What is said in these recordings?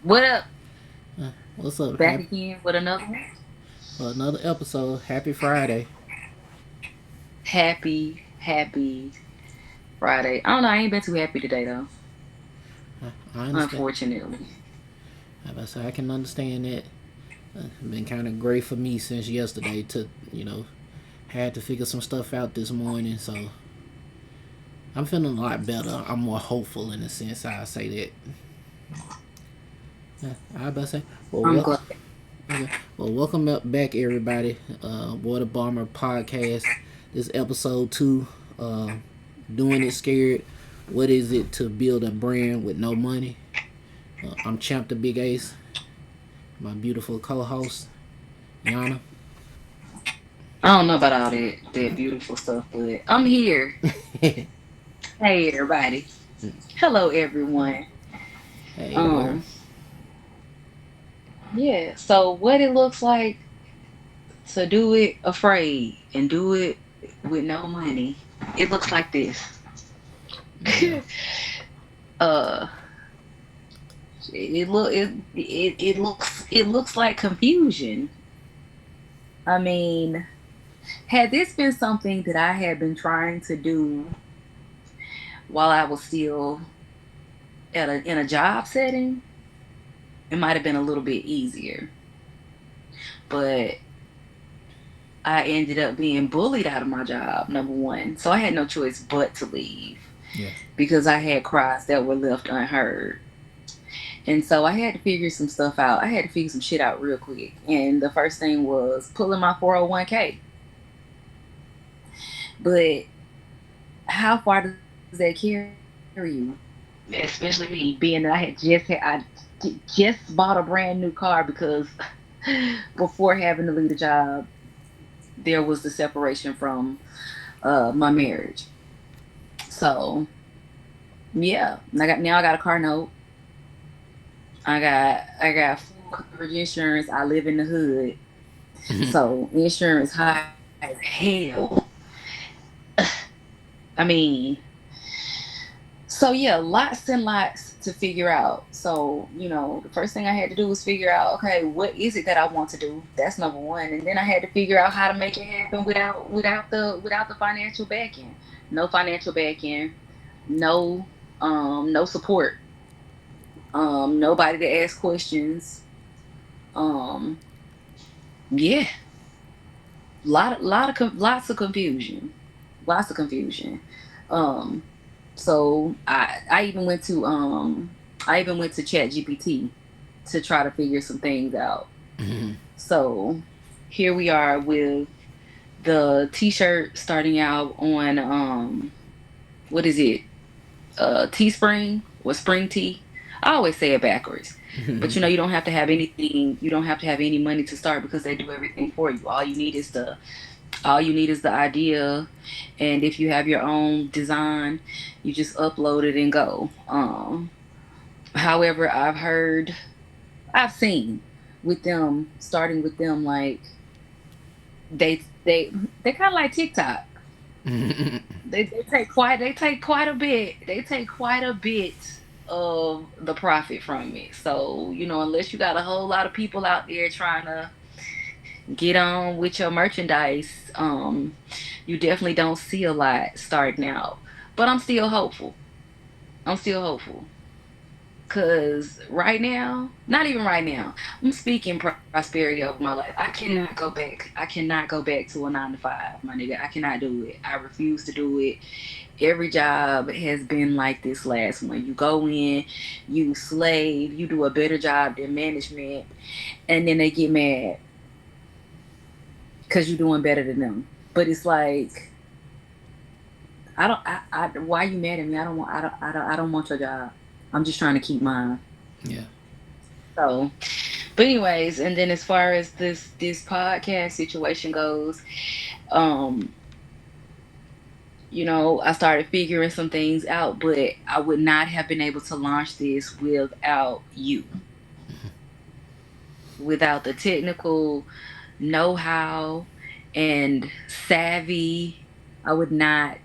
What up? What's up? Back Happy again with another one. another episode. Happy Friday. Happy Friday. I don't know. I ain't been too happy today though. I understand. Unfortunately. I can understand that. Been kind of great for me since yesterday. Had to figure some stuff out this morning, so I'm feeling a lot better. I'm more hopeful in a sense. I say that. I about to say, well, I'm welcome. glad. Okay. Well, welcome back, everybody. Water Bomber Podcast. This episode 2. Uh, Doing it scared. What is it to build a brand with no money? I'm Champ the Big Ace. My beautiful co-host, Yana. I don't know about all that beautiful stuff, but I'm here. Hey, Hey everybody. Hello everyone. where? Um yeah. So what it looks like to do it afraid and do it with no money. It looks like this. Yeah. uh it looks like confusion. I mean, had this been something that I had been trying to do while I was still in a job setting, it might have been a little bit easier. But I ended up being bullied out of my job, number one. So I had no choice but to leave Yeah. because I had cries that were left unheard. And so I had to figure some stuff out. I had to figure some shit out real quick. And the first thing was pulling my 401k. But how far does that carry you? Especially me, being that I just bought a brand new car because before having to leave the job, there was the separation from my marriage. So yeah, I got a car note. I got full coverage insurance. I live in the hood, so insurance high as hell. I mean, so yeah, lots and lots to figure out. So, the first thing I had to do was figure out, okay, what is it that I want to do? That's number one. And then I had to figure out how to make it happen without the financial backing. No financial backing, no support. Nobody to ask questions. Um, yeah, lots of confusion. Lots of confusion. Um so I even went to Chat GPT to try to figure some things out. So here we are with the t-shirt starting out on what is it? Teespring or Spring Tea. I always say it backwards. But you don't have to have anything, you don't have to have any money to start because they do everything for you. All you need is the idea, and if you have your own design, you just upload it and go. However, I've seen with them, starting with them, like they kind of like TikTok. They take quite a bit of the profit from it. So unless you got a whole lot of people out there trying to get on with your merchandise, you definitely don't see a lot starting out. But I'm still hopeful. I'm still hopeful. Cause right now, not even right now, I'm speaking prosperity over my life. I cannot go back. I cannot go back to a 9 to 5, my nigga. I cannot do it. I refuse to do it. Every job has been like this last one. You go in, you slave, you do a better job than management, and then they get mad because you're doing better than them. But it's like, I don't. why you mad at me? I don't want your job. I'm just trying to keep mine. Yeah. So, but anyways, and then as far as this podcast situation goes, um, I started figuring some things out, but I would not have been able to launch this without you, without the technical know-how and savvy. I would not.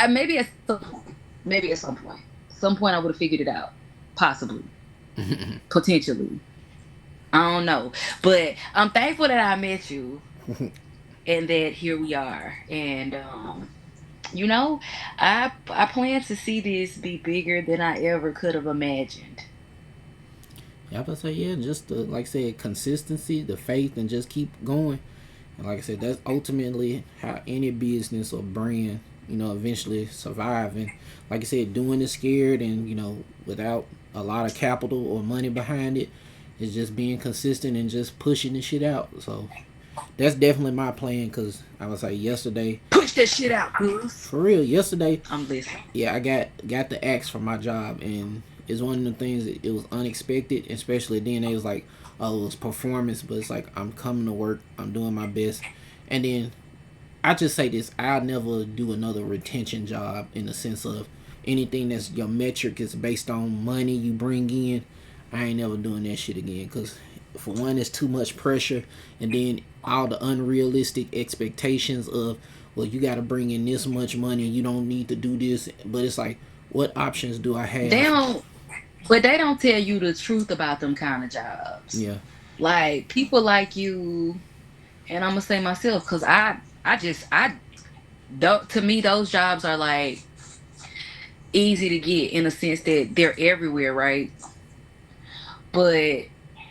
Maybe at some point, I would have figured it out, possibly. potentially. I don't know, but I'm thankful that I met you and that here we are. And you know, I plan to see this be bigger than I ever could have imagined. Yeah, I say yeah, just the like I said, consistency, the faith, and just keep going. And like I said, that's ultimately how any business or brand, eventually survive. And like I said, doing it scared and without a lot of capital or money behind it, is just being consistent and just pushing the shit out. So that's definitely my plan. Cause I was like yesterday, Push that shit out, cuz. for real, yesterday, I'm listening. yeah, I got the axe for my job, and it's one of the things that it was unexpected, especially then they was like, oh, it was performance, but it's like I'm coming to work, I'm doing my best, and then I just say this: I'll never do another retention job in the sense of anything that's your metric is based on money you bring in. I ain't never doing that shit again because for one, it's too much pressure, and then all the unrealistic expectations of well, you got to bring in this much money, you don't need to do this, but it's like, what options do I They have? don't, but they don't tell you the truth about them kind of jobs. Yeah, Like people like you, and I'm gonna say myself, cause to me those jobs are like easy to get in a sense that they're everywhere, right? But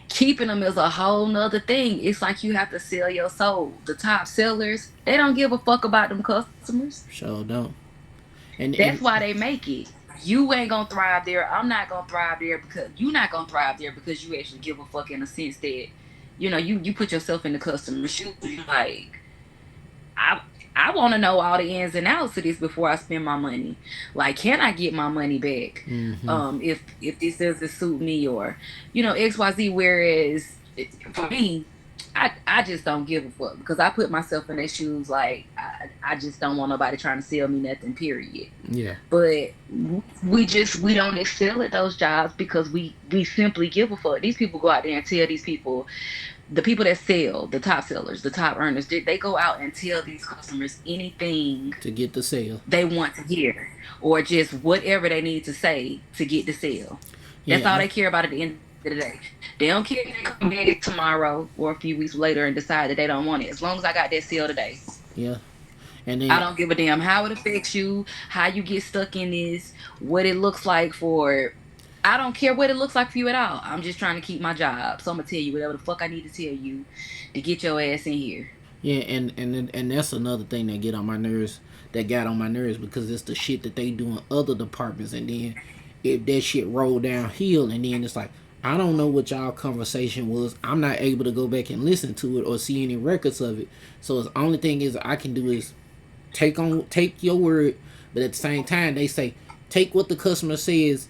keeping them is a whole nother thing. It's like you have to sell your soul. The top sellers, they don't give a fuck about them customers. sure don't. And That's why they make it. You ain't gonna thrive there. I'm not gonna thrive there because you're not gonna thrive there because you actually give a fuck in a sense that, you put yourself in the customer's shoes. You like, I I want to know all the ins and outs of this before I spend my money. Like, can I get my money back? mm-hmm. If this doesn't suit me or XYZ. Whereas for me, I just don't give a fuck because I put myself in their shoes. Like I just don't want nobody trying to sell me nothing. Period. Yeah, But we don't excel at those jobs because we simply give a fuck. These people go out there and tell these people, the people that sell, the top sellers, the top earners, they go out and tell these customers anything to get the sale. they want to hear or just whatever they need to say to get the sale. That's all Yeah, they care about at the end of the day. They don't care if they come back tomorrow or a few weeks later and decide that they don't want it. As long as I got that sale today, yeah. And I then don't give a damn how it affects you, how you get stuck in this, what it looks like for. I don't care what it looks like for you at all. I'm just trying to keep my job. So I'm gonna tell you whatever the fuck I need to tell you to get your ass in here. yeah, and that's another thing that get on my nerves. That got on my nerves because it's the shit that they do in other departments, and then if that shit roll downhill, and then it's like I don't know what y'all conversation was. I'm not able to go back and listen to it or see any records of it. So the only thing is I can do is take your word, but at the same time they say take what the customer says,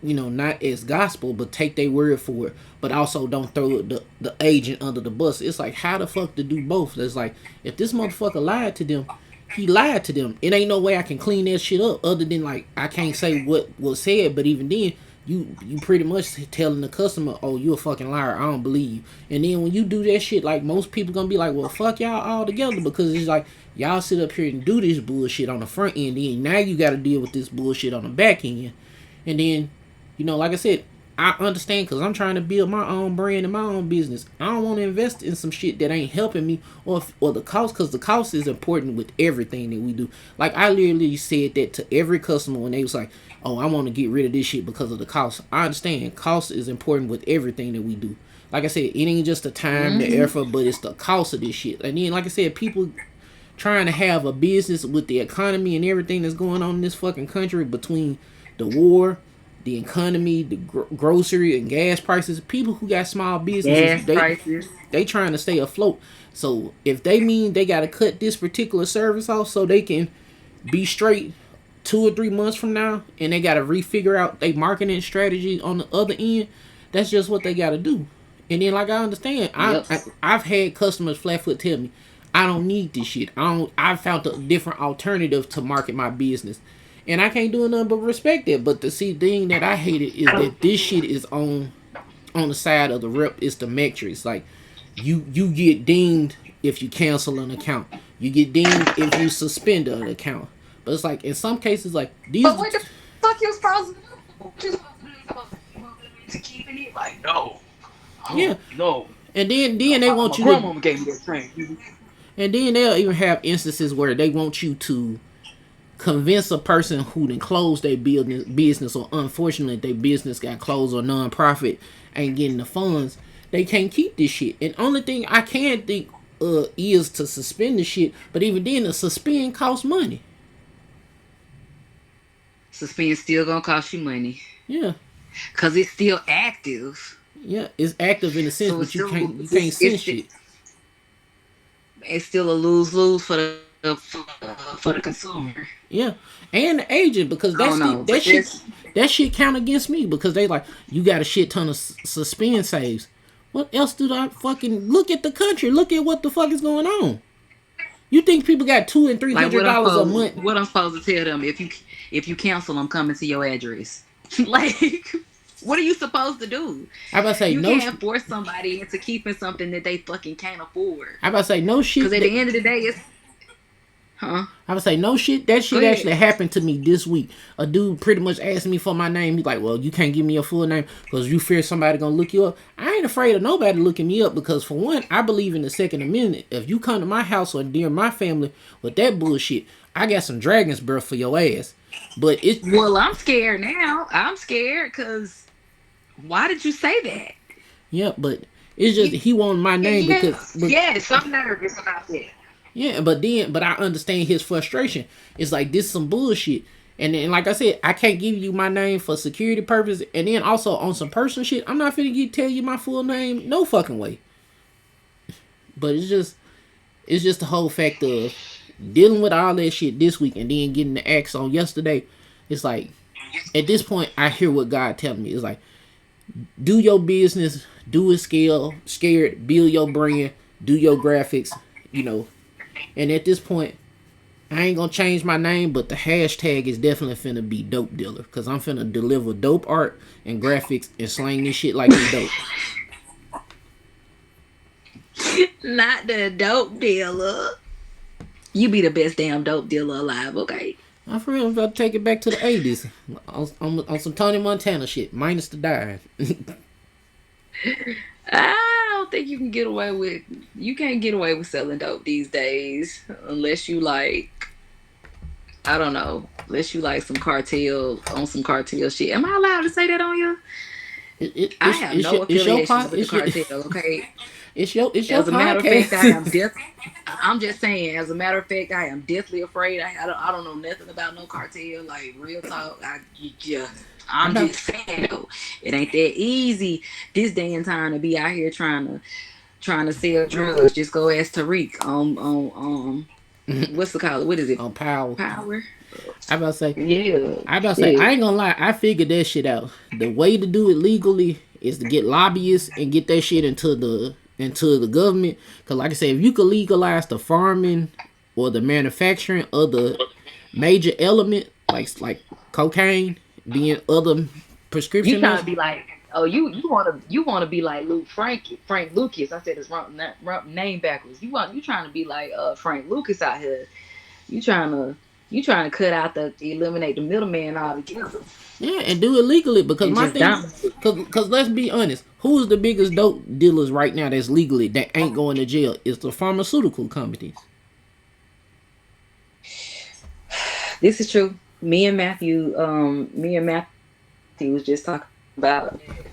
not as gospel, but take their word for it. But also don't throw the agent under the bus. It's like how the fuck to do both? It's like if this motherfucker lied to them, he lied to them. It ain't no way I can clean that shit up other than like I can't say what was said, but even then you pretty much telling the customer, oh, you a fucking liar, I don't believe. And then when you do that shit, like most people gonna be like, well, fuck y'all all together because it's like y'all sit up here and do this bullshit on the front end, then now you got to deal with this bullshit on the back end, and then like I said, I understand because I'm trying to build my own brand and my own business. I don't want to invest in some shit that ain't helping me or the cost, because the cost is important with everything that we do. Like I literally said that to every customer when they was like, "Oh, I want to get rid of this shit because of the cost." I understand cost is important with everything that we do. Like I said, it ain't just the time, the Hmm. effort, but it's the cost of this shit. And then, like I said, people trying to have a business with the economy and everything that's going on in this fucking country between the war, the economy, the grocery and gas prices. People who got small businesses, Gas prices. they trying to stay afloat. So if they mean they got to cut this particular service off so they can be straight 2 or 3 months from now, and they got to refigure out their marketing strategy on the other end, that's just what they got to do. And then, like I understand, Yep. I've had customers flat foot tell me, I don't need this shit. I found a different alternative to market my business, and I can't do nothing but respect it. But the see thing that I hated is that this shit is on the side of the rep. It's the metrics. Like you get dinged if you cancel an account. You get dinged if you suspend an account. But it's like in some cases, like But these. what the fuck you supposed to do? What you supposed to do? to keeping it? Like, no, Yeah, oh no. and then they My want you to, grandmama gave me that train. and then they'll even have instances where they want you to convince a person who then closed their business, or unfortunately their business got closed, or nonprofit ain't getting the funds, they can't keep this shit. And only thing I can think is to suspend the shit. But even then, the suspend costs money. Suspend still gonna cost you money Yeah, because it's still active. yeah, it's active in a sense, So but you can't send it's shit. it's still a lose lose for the consumer. Yeah, and the agent, because I don't know, but this that shit count against me, because they like, you got a shit ton of suspend saves. What else do I fucking look at the country? Look at what the fuck is going on. You think people got two and three like hundred dollars a month? what I'm supposed to tell them if you cancel, I'm coming to your address. Like, what are you supposed to do? I about to say You no. can't force somebody into keeping something that they fucking can't afford. I about to say no Because shit. at the end of the day, it's huh. I would say no shit. That Go shit ahead. actually happened to me this week. A dude pretty much asked me for my name. He's like, "Well, you can't give me your full name because you fear somebody gonna look you up." I ain't afraid of nobody looking me up, because for one, I believe in the Second Amendment. If you come to my house or near my family with that bullshit, I got some dragon's breath for your ass. But it, Well, I'm scared now. I'm scared because why did you say that? yeah, but it's just Yeah, he wanted my name because, but yes, I'm nervous about that. yeah, but I understand his frustration. It's like, this some bullshit. And then, like I said, I can't give you my name for security purposes. And then also on some personal shit, I'm not finna tell you my full name. No fucking way. But it's just the whole fact of dealing with all that shit this week, and then getting the axe on yesterday. It's like, at this point, I hear what God telling me. It's like, do your business, do it scared, build your brand, do your graphics, you know. And at this point, I ain't gonna change my name, but the hashtag is definitely finna be dope dealer, because I'm finna deliver dope art and graphics and slang this shit like it's dope. Not the dope dealer. You be the best damn dope dealer alive, okay? I'm for real, I'm about to take it back to the 80s on some Tony Montana shit, minus the dive. I don't think you can get away with. You can't get away with selling dope these days unless you like. I don't know. Unless you like some cartel on some cartel shit. Am I allowed to say that on you? I have no It's your affiliations pod, with the cartel. Okay. it's your As a matter of fact, I am podcast. deaf. I'm just saying. As a matter of fact, I am deathly afraid. I don't know nothing about no cartel. Like real talk. Yeah. I'm I'm not. just saying though, it ain't that easy this day and time to be out here trying to sell drugs. Just go ask Tariq what's the call? What is it? On power. Power. I about to say, Yeah. I Shit. ain't gonna lie, I figured that shit out. The way to do it legally is to get lobbyists and get that shit into the government. Cause like I said, if you could legalize the farming or the manufacturing of the major element, like cocaine being other You prescription trying meds. to be like, oh, you wanna be like Frank Lucas. I said his wrong name backwards. You trying to be like Frank Lucas out here. You trying to you trying to cut out the eliminate the middleman altogether Yeah, and do it legally, because and my just thing, dominate. cause let's be honest, who's the biggest dope dealers right now that's legally that ain't going to jail? It's the pharmaceutical companies. This is true. Me and Matthew was just talking about it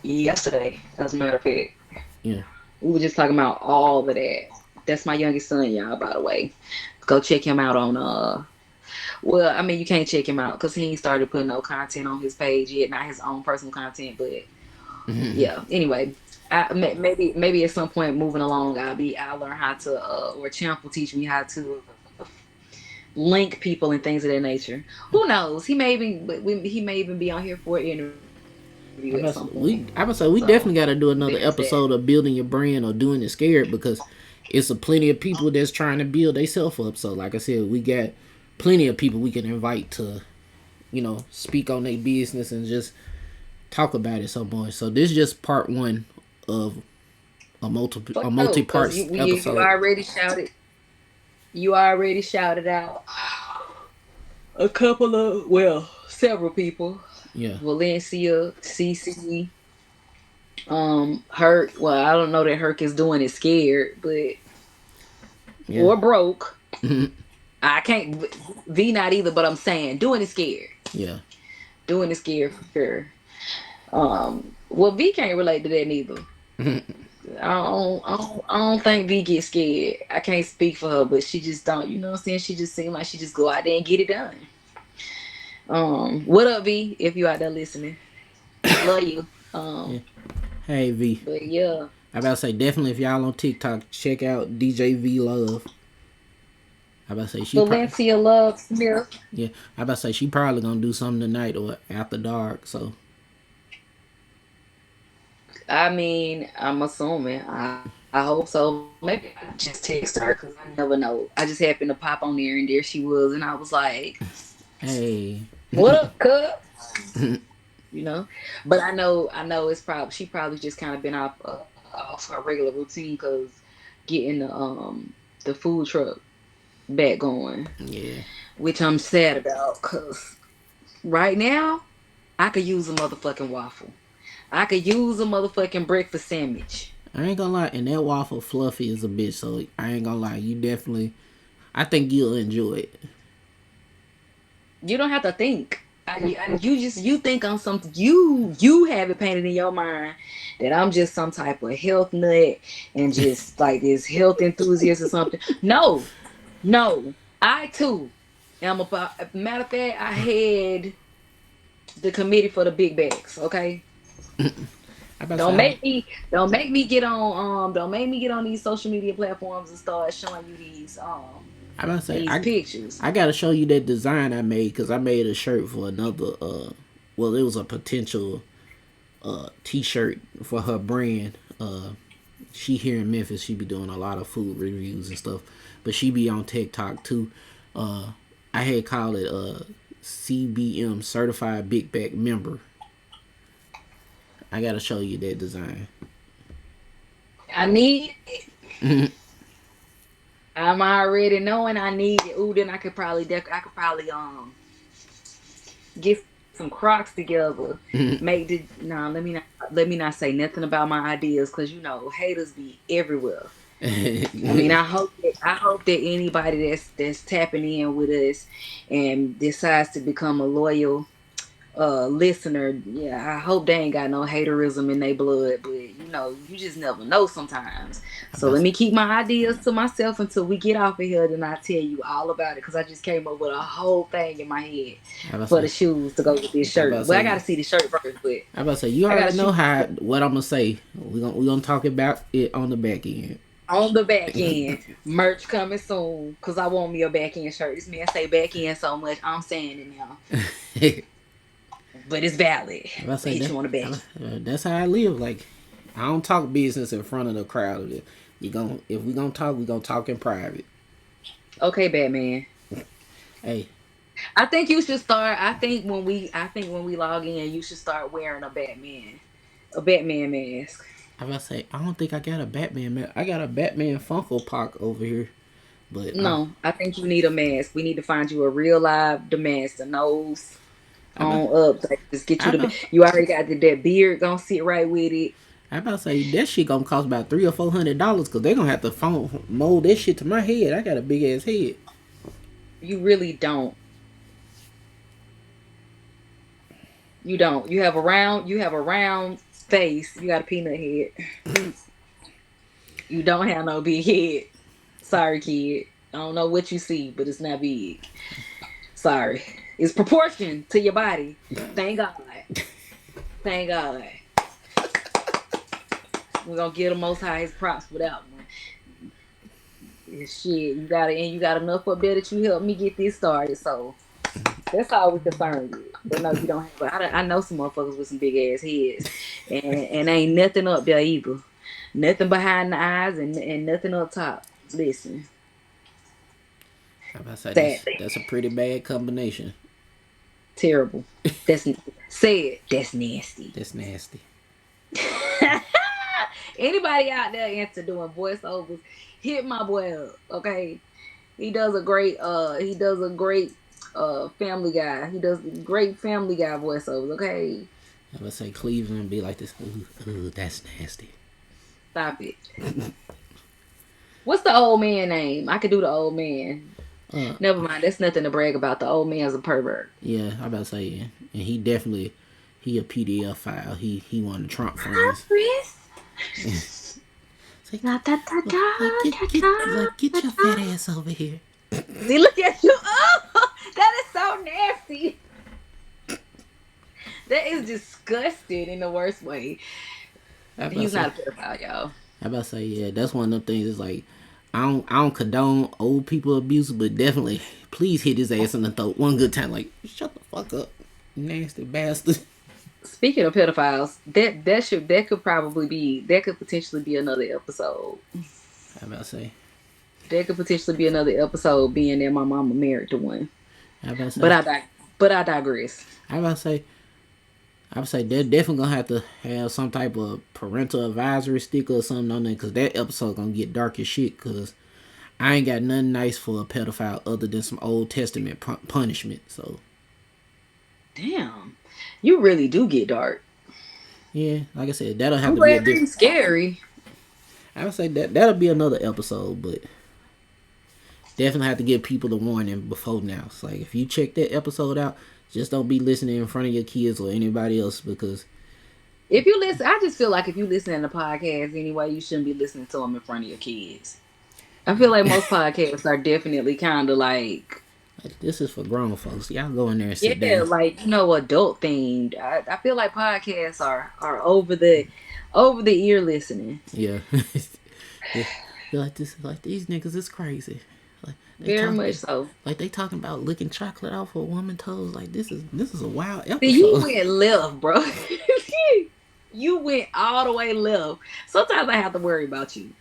yesterday. As a matter of fact, Yeah, we were just talking about all of that. That's my youngest son, y'all. By the way, go check him out on Well, I mean, you can't check him out because he ain't started putting no content on his page yet, not his own personal content. But yeah, anyway, maybe at some point moving along, I'll learn how to or Champ will teach me how to link people and things of that nature. Who knows? He may even be on here for an interview at some point. So I must say we there's definitely got that. to do another episode of building your brand or doing it scared, because it's a plenty of people that's trying to build themselves up. So like I said, we got plenty of people we can invite to, speak on their business and just talk about it so much. So this is just part one of a Fuck no, multi because parts you episode. already shouted. You already shouted out a couple of, well, several people. Yeah. Valencia, CC, Herc. Well, I don't know that Herc is doing it scared, but Yeah. or broke. I can't V not either, but I'm saying doing it scared. Yeah. Doing it scared for sure. Well, V can't relate to that neither. I don't think V gets scared. I can't speak for her, but she just don't. You know what I'm saying? She just seems like she just go out there and get it done. What up, V? If you out there listening, love you. Yeah. Hey V. But yeah, I about to say definitely if y'all on TikTok, check out DJ V Love. I about to say she probably Valencia Love Smith. yeah. I about to say she probably gonna do something tonight or after dark. So I mean, I'm assuming. I hope so. Maybe I just text her because I never know. I just happened to pop on there and there she was, and I was like, hey. "What up, cuz?" You know. But I know it's probably she probably just kind of been off her regular routine because getting the food truck back going, Yeah. which I'm sad about because right now I could use a motherfucking waffle. I could use a motherfucking breakfast sandwich. I ain't gonna lie, and that waffle fluffy is a bitch. So I ain't gonna lie, you definitely. I think you'll enjoy it. You don't have to think. You think I'm something you have it painted in your mind that I'm just some type of health nut and just like this health enthusiast or something. No, no, I too am about. Matter of fact, I had the committee for the big bags. Okay, I about to say don't make me don't make me get on these social media platforms and start showing you I about to say these pictures. I gotta show you that design I made because I made a shirt for another. Well, it was a potential T-shirt for her brand. She here in Memphis. She be doing a lot of food reviews and stuff, but she be on TikTok too. I had called it CBM Certified Big Back Member. I gotta show you that design. I need I'm already knowing I need it. Ooh, then I could probably get some Crocs together. Make the no. Let me not say nothing about my ideas because you know haters be everywhere. I mean, I hope that anybody that's tapping in with us and decides to become a loyal listener, yeah, I hope they ain't got no haterism in their blood, but you know, you just never know sometimes. So let about me keep my ideas to myself until we get off of here, then I tell you all about it because I just came up with a whole thing in my head I about for to the say shoes to go with this I about shirt. to Well, I say gotta see the shirt first, but I about to say you I gotta already know shoot how what I'm gonna say. We gonna talk about it on the back end. on the back end. Merch coming soon because I want me a back end shirt. This man say back end so much, I'm saying it now, I but it's valid. about to say Hit that you on the back. that's how I live. Like I don't talk business in front of the crowd. You gonna if we gonna talk, we gonna talk in private. Okay, Batman. Hey, I think you should start. I think when we log in, you should start wearing a Batman mask. I about to say I don't think I got a Batman. I got a Batman Funko Pop over here, but No, I think you need a mask. We need to find you a real live the mask, the nose I about on up. Like, just get I you the. about You already got that beard gonna sit right with it. I about to say that shit gonna cost about $300 or $400 because they gonna have to mold that shit to my head. I got a big ass head. You really don't. You don't. You have a round. You have a round face. You got a peanut head. You don't have no big head. Sorry, kid. I don't know what you see, but it's not big. Sorry. It's proportion to your body. Thank God. Thank God. We're gonna give the most high his props for that one. Shit, you got enough up there that you helped me get this started. So that's all we concerned with. But no, you don't have. I know some motherfuckers with some big ass heads, and ain't nothing up there either. Nothing behind the eyes and nothing up top. Listen, I about to say sad, that's a pretty bad combination. terrible. That's say it. That's nasty. That's nasty. Anybody out there into doing voiceovers, hit my boy up. Okay, he does a great Family Guy. He does great Family Guy voiceovers. Okay, I would say Cleveland be like this. Ooh, ooh, that's nasty. stop it. What's the old man name? I could do the old man. Uh, Never mind. That's nothing to brag about. The old man's a pervert. yeah, I about to say, yeah. And he definitely, he a PDF file. He one of the Trump Hi, friends. Chris. It's like, La da da da da da da get your fat da. ass over here. See, look at you. Oh, that is so nasty. That is disgusting in the worst way. I about to He's say, not a pedophile, y'all. I about to say, yeah, that's one of them things. It's like, I don't condone old people abuse, but definitely, please hit his ass in the throat one good time. Like, shut the fuck up, you nasty bastard. Speaking of pedophiles, that could probably be that could potentially be another episode. I about to say, That could potentially be another episode, being that my mama married to one. I about to But say, I digress. I about to say, I would say they're definitely gonna have to have some type of parental advisory sticker or something on there, cause that episode gonna get dark as shit. Cause I ain't got nothing nice for a pedophile other than some Old Testament punishment. So Damn, you really do get dark. yeah, like I said, that'll have I'm to be a glad it different. ain't scary. I would say that'll be another episode, but definitely have to give people the warning before now. It's like if you check that episode out, just don't be listening in front of your kids or anybody else because If you listen, I just feel like if you listen to podcasts anyway, you shouldn't be listening to them in front of your kids. I feel like most podcasts are definitely kind of like, this is for grown folks. Y'all go in there and sit yeah, down. like adult themed. I feel like podcasts are over the ear listening. Yeah. Yeah. They're like these niggas is crazy. Like they Very much talking so. like they talking about licking chocolate off a woman's toes. Like this is a wild See, you episode. went left, bro. You went all the way left. Sometimes I have to worry about you.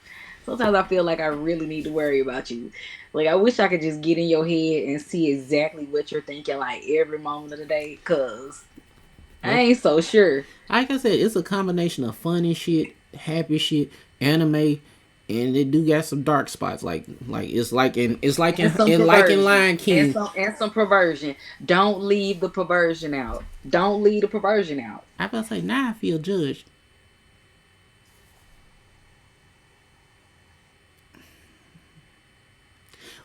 Sometimes I feel like I really need to worry about you. Like I wish I could just get in your head and see exactly what you're thinking like every moment of the day. Cause I like ain't so sure. like I said, it's a combination of funny shit, happy shit, anime, and it do got some dark spots. Like And some it's like in perversion. Lion King. And some perversion. Don't leave the perversion out. Don't leave the perversion out. I about to say now I feel judged.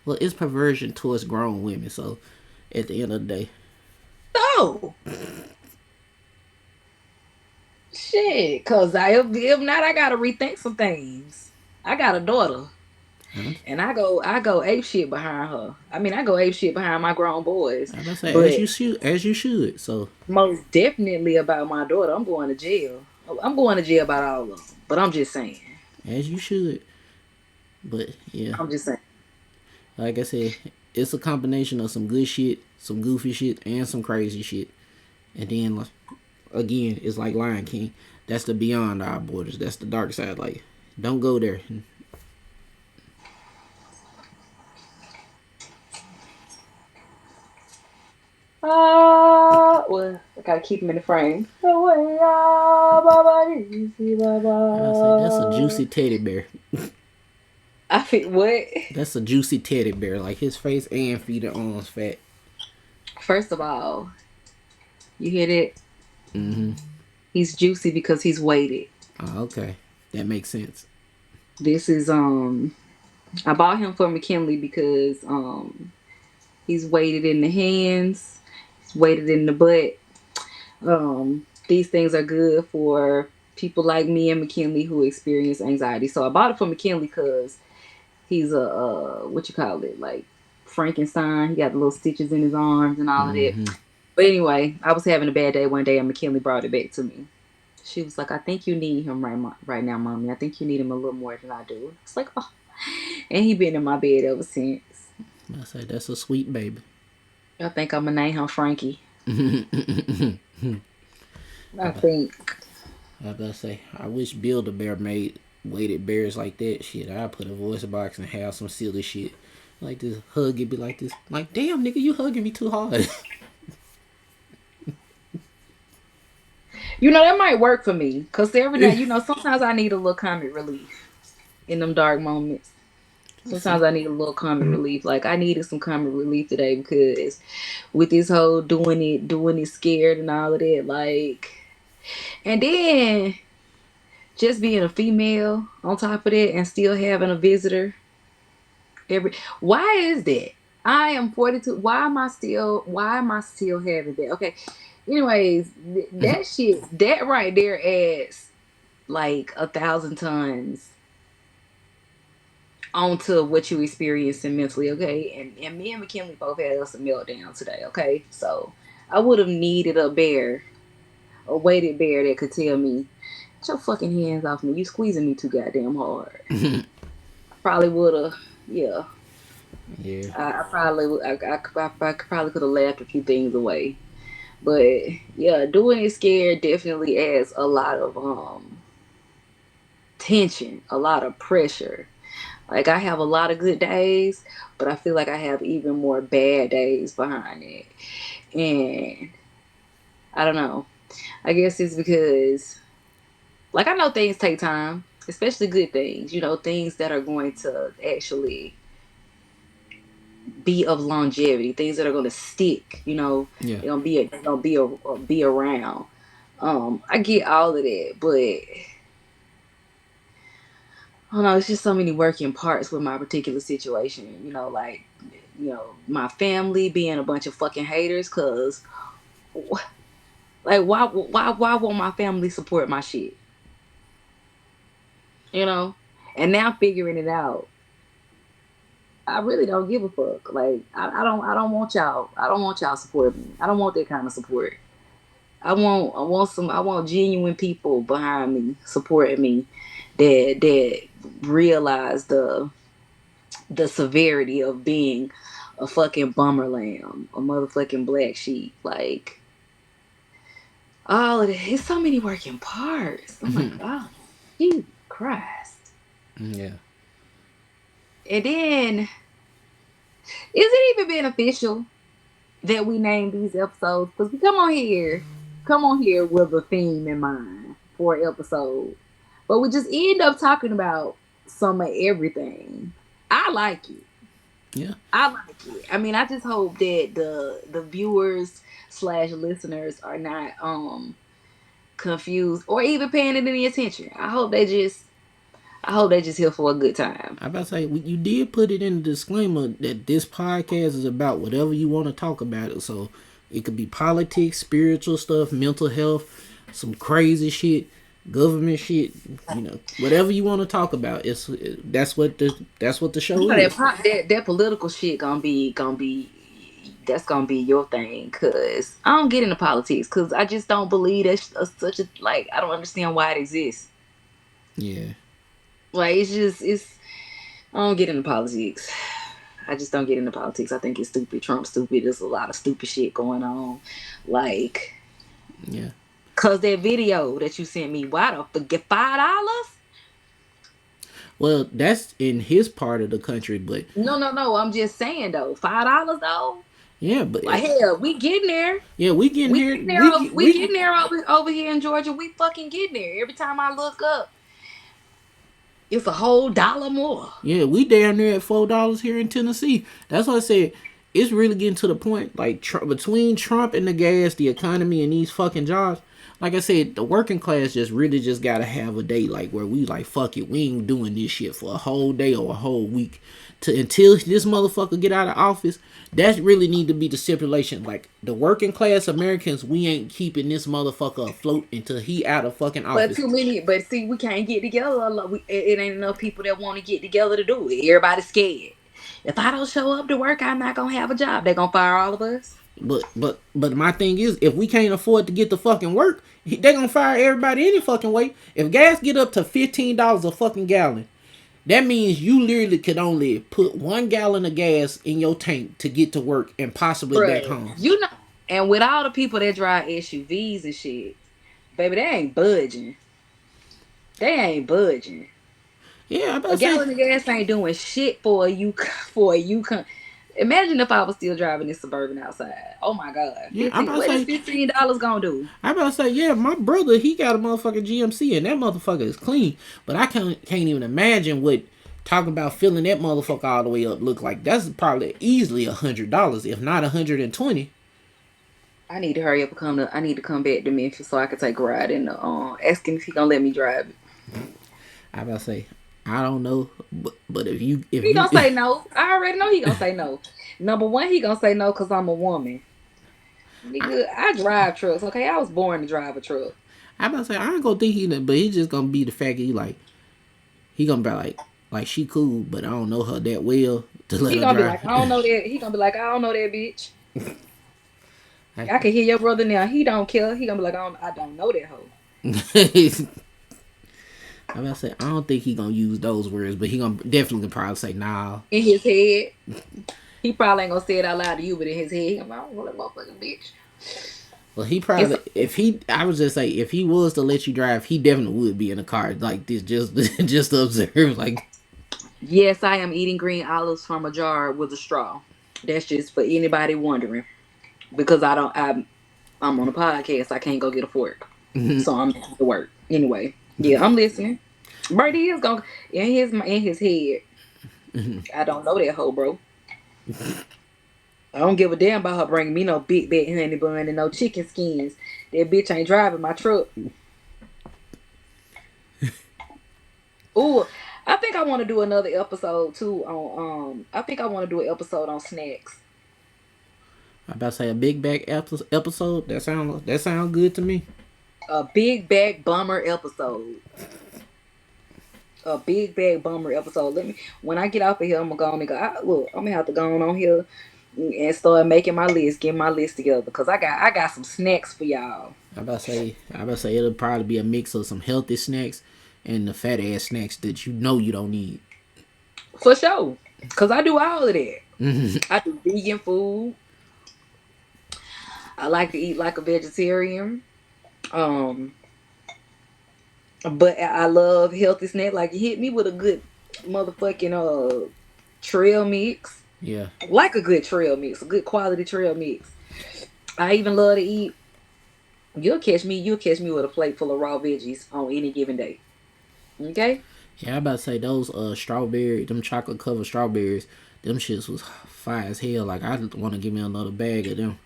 Well, it's perversion towards grown women. So at the end of the day, So shit. Cause if not, I gotta rethink some things. I got a daughter. huh? And I go ape shit behind her. I mean, I go ape shit behind my grown boys, I about to say but as you should. So most definitely about my daughter. I'm going to jail. I'm going to jail about all of them. But I'm just saying. as you should. But yeah, I'm just saying. like I said, it's a combination of some good shit, some goofy shit, and some crazy shit. And then like, again, it's like Lion King. That's the beyond our borders. That's the dark side. Like, don't go there. Well, I gotta keep him in the frame. I would say that's a juicy teddy bear. I feel what? That's a juicy teddy bear. Like his face and feet and arms fat. First of all, you hit it. Mm-hmm. He's juicy because he's weighted. Oh, okay, that makes sense. This is I bought him for McKinley because he's weighted in the hands, he's weighted in the butt. These things are good for people like me and McKinley who experience anxiety. So I bought it for McKinley because he's a what you call it, like Frankenstein. He got the little stitches in his arms and all of that. Mm-hmm. But anyway, I was having a bad day one day and McKinley brought it back to me. She was like, "I think you need him right now, mommy. I think you need him a little more than I do." It's like, oh, and he been in my bed ever since. I say that's a sweet baby. I think I'm gonna name him Frankie. I I think. about to say I wish Build a Bear made weighted bears like that. Shit, I put a voice box and have some silly shit like this. Hug it be like this. Like damn nigga, you hugging me too hard. That might work for me. Cause every day, sometimes I need a little comic relief in them dark moments. See, Sometimes I need a little comic relief. Like I needed some comic relief today because with this whole doing it scared and all of that, like, and then just being a female on top of that and still having a visitor every. Why is that? I am 42. Why am I still having that? Okay. Anyways, that shit, that right there adds like 1,000 tons onto what you experiencing mentally, okay? And me and McKinley both had us a meltdown today, okay? So I would have needed a weighted bear that could tell me, get your fucking hands off me. You squeezing me too goddamn hard. I probably would have, yeah. yeah, I probably, I probably could have laughed a few things away. But yeah, doing it scared definitely adds a lot of tension, a lot of pressure. Like I have a lot of good days, but I feel like I have even more bad days behind it. And I don't know. I guess it's because like I know things take time, especially good things, things that are going to actually be of longevity, things that are going to stick, yeah. they're going to be around. I get all of that, but I don't know, it's just so many working parts with my particular situation, like my family being a bunch of fucking haters cuz like why won't my family support my shit, you know? And now figuring it out, I really don't give a fuck. Like I don't want y'all supporting me. I don't want that kind of support. I want genuine people behind me supporting me that realize the severity of being a fucking bummer lamb, a motherfucking black sheep. Like all of it. It's so many working parts. Oh my god. Jesus Christ. Yeah. And then is it even beneficial that we name these episodes? Because we come on here with a theme in mind for an episode. But we just end up talking about some of everything. I like it. Yeah. I like it. I mean, I just hope that the viewers slash listeners are not confused or even paying it any attention. I hope they just here for a good time. I about to say you did put it in the disclaimer that this podcast is about whatever you want to talk about it. So it could be politics, spiritual stuff, mental health, some crazy shit, government shit. Whatever you want to talk about. That's what the You show know that is. that political shit gonna be that's gonna be your thing. Cause I don't get into politics. Cause I just don't believe that's such a like. I don't understand why it exists. Yeah. Like it's I don't get into politics. I just don't get into politics. I think it's stupid. Trump's stupid. There's a lot of stupid shit going on. Like, Yeah. cause that video that you sent me, why the forget $5? Well, that's in his part of the country, but No, no, no. I'm just saying though, $5 though. yeah, but Like hell, we getting there. yeah, we getting We here. getting there. We getting there over here in Georgia. We fucking getting there. Every time I look up, it's a whole dollar more. Yeah, we down there at $4 here in Tennessee. That's why I said it's really getting to the point. Like between Trump and the gas, the economy, and these fucking jobs. Like I said, the working class just really just gotta have a day like where we like fuck it, we ain't doing this shit for a whole day or a whole week. To until this motherfucker get out of office, that really need to be the stipulation. Like the working class Americans, we ain't keeping this motherfucker afloat until he out of fucking But office. too many. But see, we can't get together. It ain't enough people that want to get together to do it. Everybody's scared. If I don't show up to work, I'm not gonna have a job. They're gonna fire all of us. But my thing is, if we can't afford to get the fucking work, they gonna fire everybody any fucking way. If gas get up to $15 a fucking gallon, that means you literally could only put 1 gallon of gas in your tank to get to work and possibly back Bruh, home. and with all the people that drive SUVs and shit, baby, they ain't budging. They ain't budging. Yeah, I about A to say. gallon of gas ain't doing shit for a Yukon. For a Yukon. Imagine if I was still driving this Suburban outside. Oh my god, Yeah, I 15. about to What is say. $15 gonna do? I about to say. Yeah, my brother he got a motherfucking GMC and that motherfucker is clean. But I can't even imagine what Talking about filling that motherfucker all the way up, look like that's probably easily $100, if not 120. I need to hurry up and come to. I need to come back to Memphis so I can take a ride and ask him if he gonna let me drive it. I about to say, I don't know, but if He you gonna say no. I already know he gonna say no. Number one, he gonna say no because I'm a woman. I, Nigga, I drive trucks. Okay, I was born to drive a truck. I about to say I ain't gonna think he, but he just gonna be the fact that he gonna be like she cool, but I don't know her that well to let He her gonna be drive. like, I don't know that. He gonna be like, I don't know that bitch. I, I can hear your brother now. He don't care. He gonna be like, I don't know that hoe. I'm about to say I don't think he gonna use those words, but he gonna definitely probably say nah. In his head, he probably ain't gonna say it out loud to you, but in his head, he gonna be like, I don't know that motherfucking bitch. Well, he It's probably if he I was just say if he was to let you drive, he definitely would be in a car like this just just to observe. Like yes, I am eating green olives from a jar with a straw. That's just for anybody wondering because I'm on a podcast. I can't go get a fork, so I'm at work anyway. Yeah, I'm listening. Brady is going in his head. I don't know that hoe, bro. I don't give a damn about her bringing me no big bag honey bun and no chicken skins. That bitch ain't driving my truck. Ooh, I think I want to do another episode too on I think I want to do an episode on snacks. I about to say a big back episode. That sound good to me. A big bag bummer episode. A big bag bummer episode. Let me when I get off of here, I'm gonna go on and go. Look, I'm gonna have to go on here and start making my list, getting my list together because I got some snacks for y'all I about to say it'll probably be a mix of some healthy snacks and the fat ass snacks that you don't need. for sure. Cause I do all of that. I do vegan food. I like to eat like a vegetarian. Um, but I love healthy snack. Like you hit me with a good motherfucking trail mix. Yeah, Like a good trail mix, a good quality trail mix. I even love to eat. You'll catch me with a plate full of raw veggies on any given day. Okay? yeah. I about to say those them chocolate covered strawberries, them shits was fire as hell. Like I want to give me another bag of them.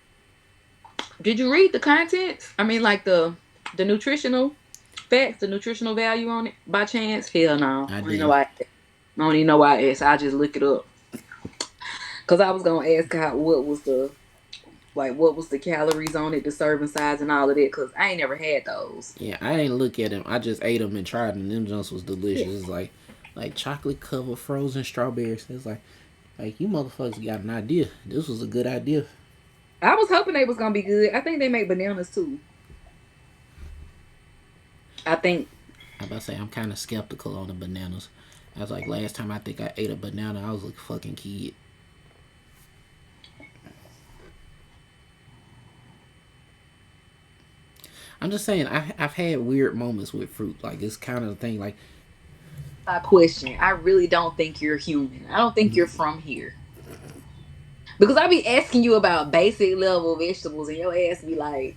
Did you read the contents? I mean, like the nutritional facts, the nutritional value on it by chance? Hell no. I I don't know did. why. I don't even know why I asked. I just look it up because I was gonna ask how what was the calories on it, the serving size, and all of that. Because I ain't never had those. Yeah, I didn't look at them. I just ate them and tried them. Them just was Yeah. delicious. It's like chocolate covered frozen strawberries. It's like you motherfuckers got an idea. This was a good idea. I was hoping they was gonna be good. I think they make bananas too. I think I about to say I'm kind of skeptical on the bananas. I was like last time I think I ate a banana, I was a fucking kid. I'm just saying I've had weird moments with fruit. Like it's kind of the thing. Like my question. I really don't think you're human. I don't think you're from here. Because I be asking you about basic level vegetables and your ass be like,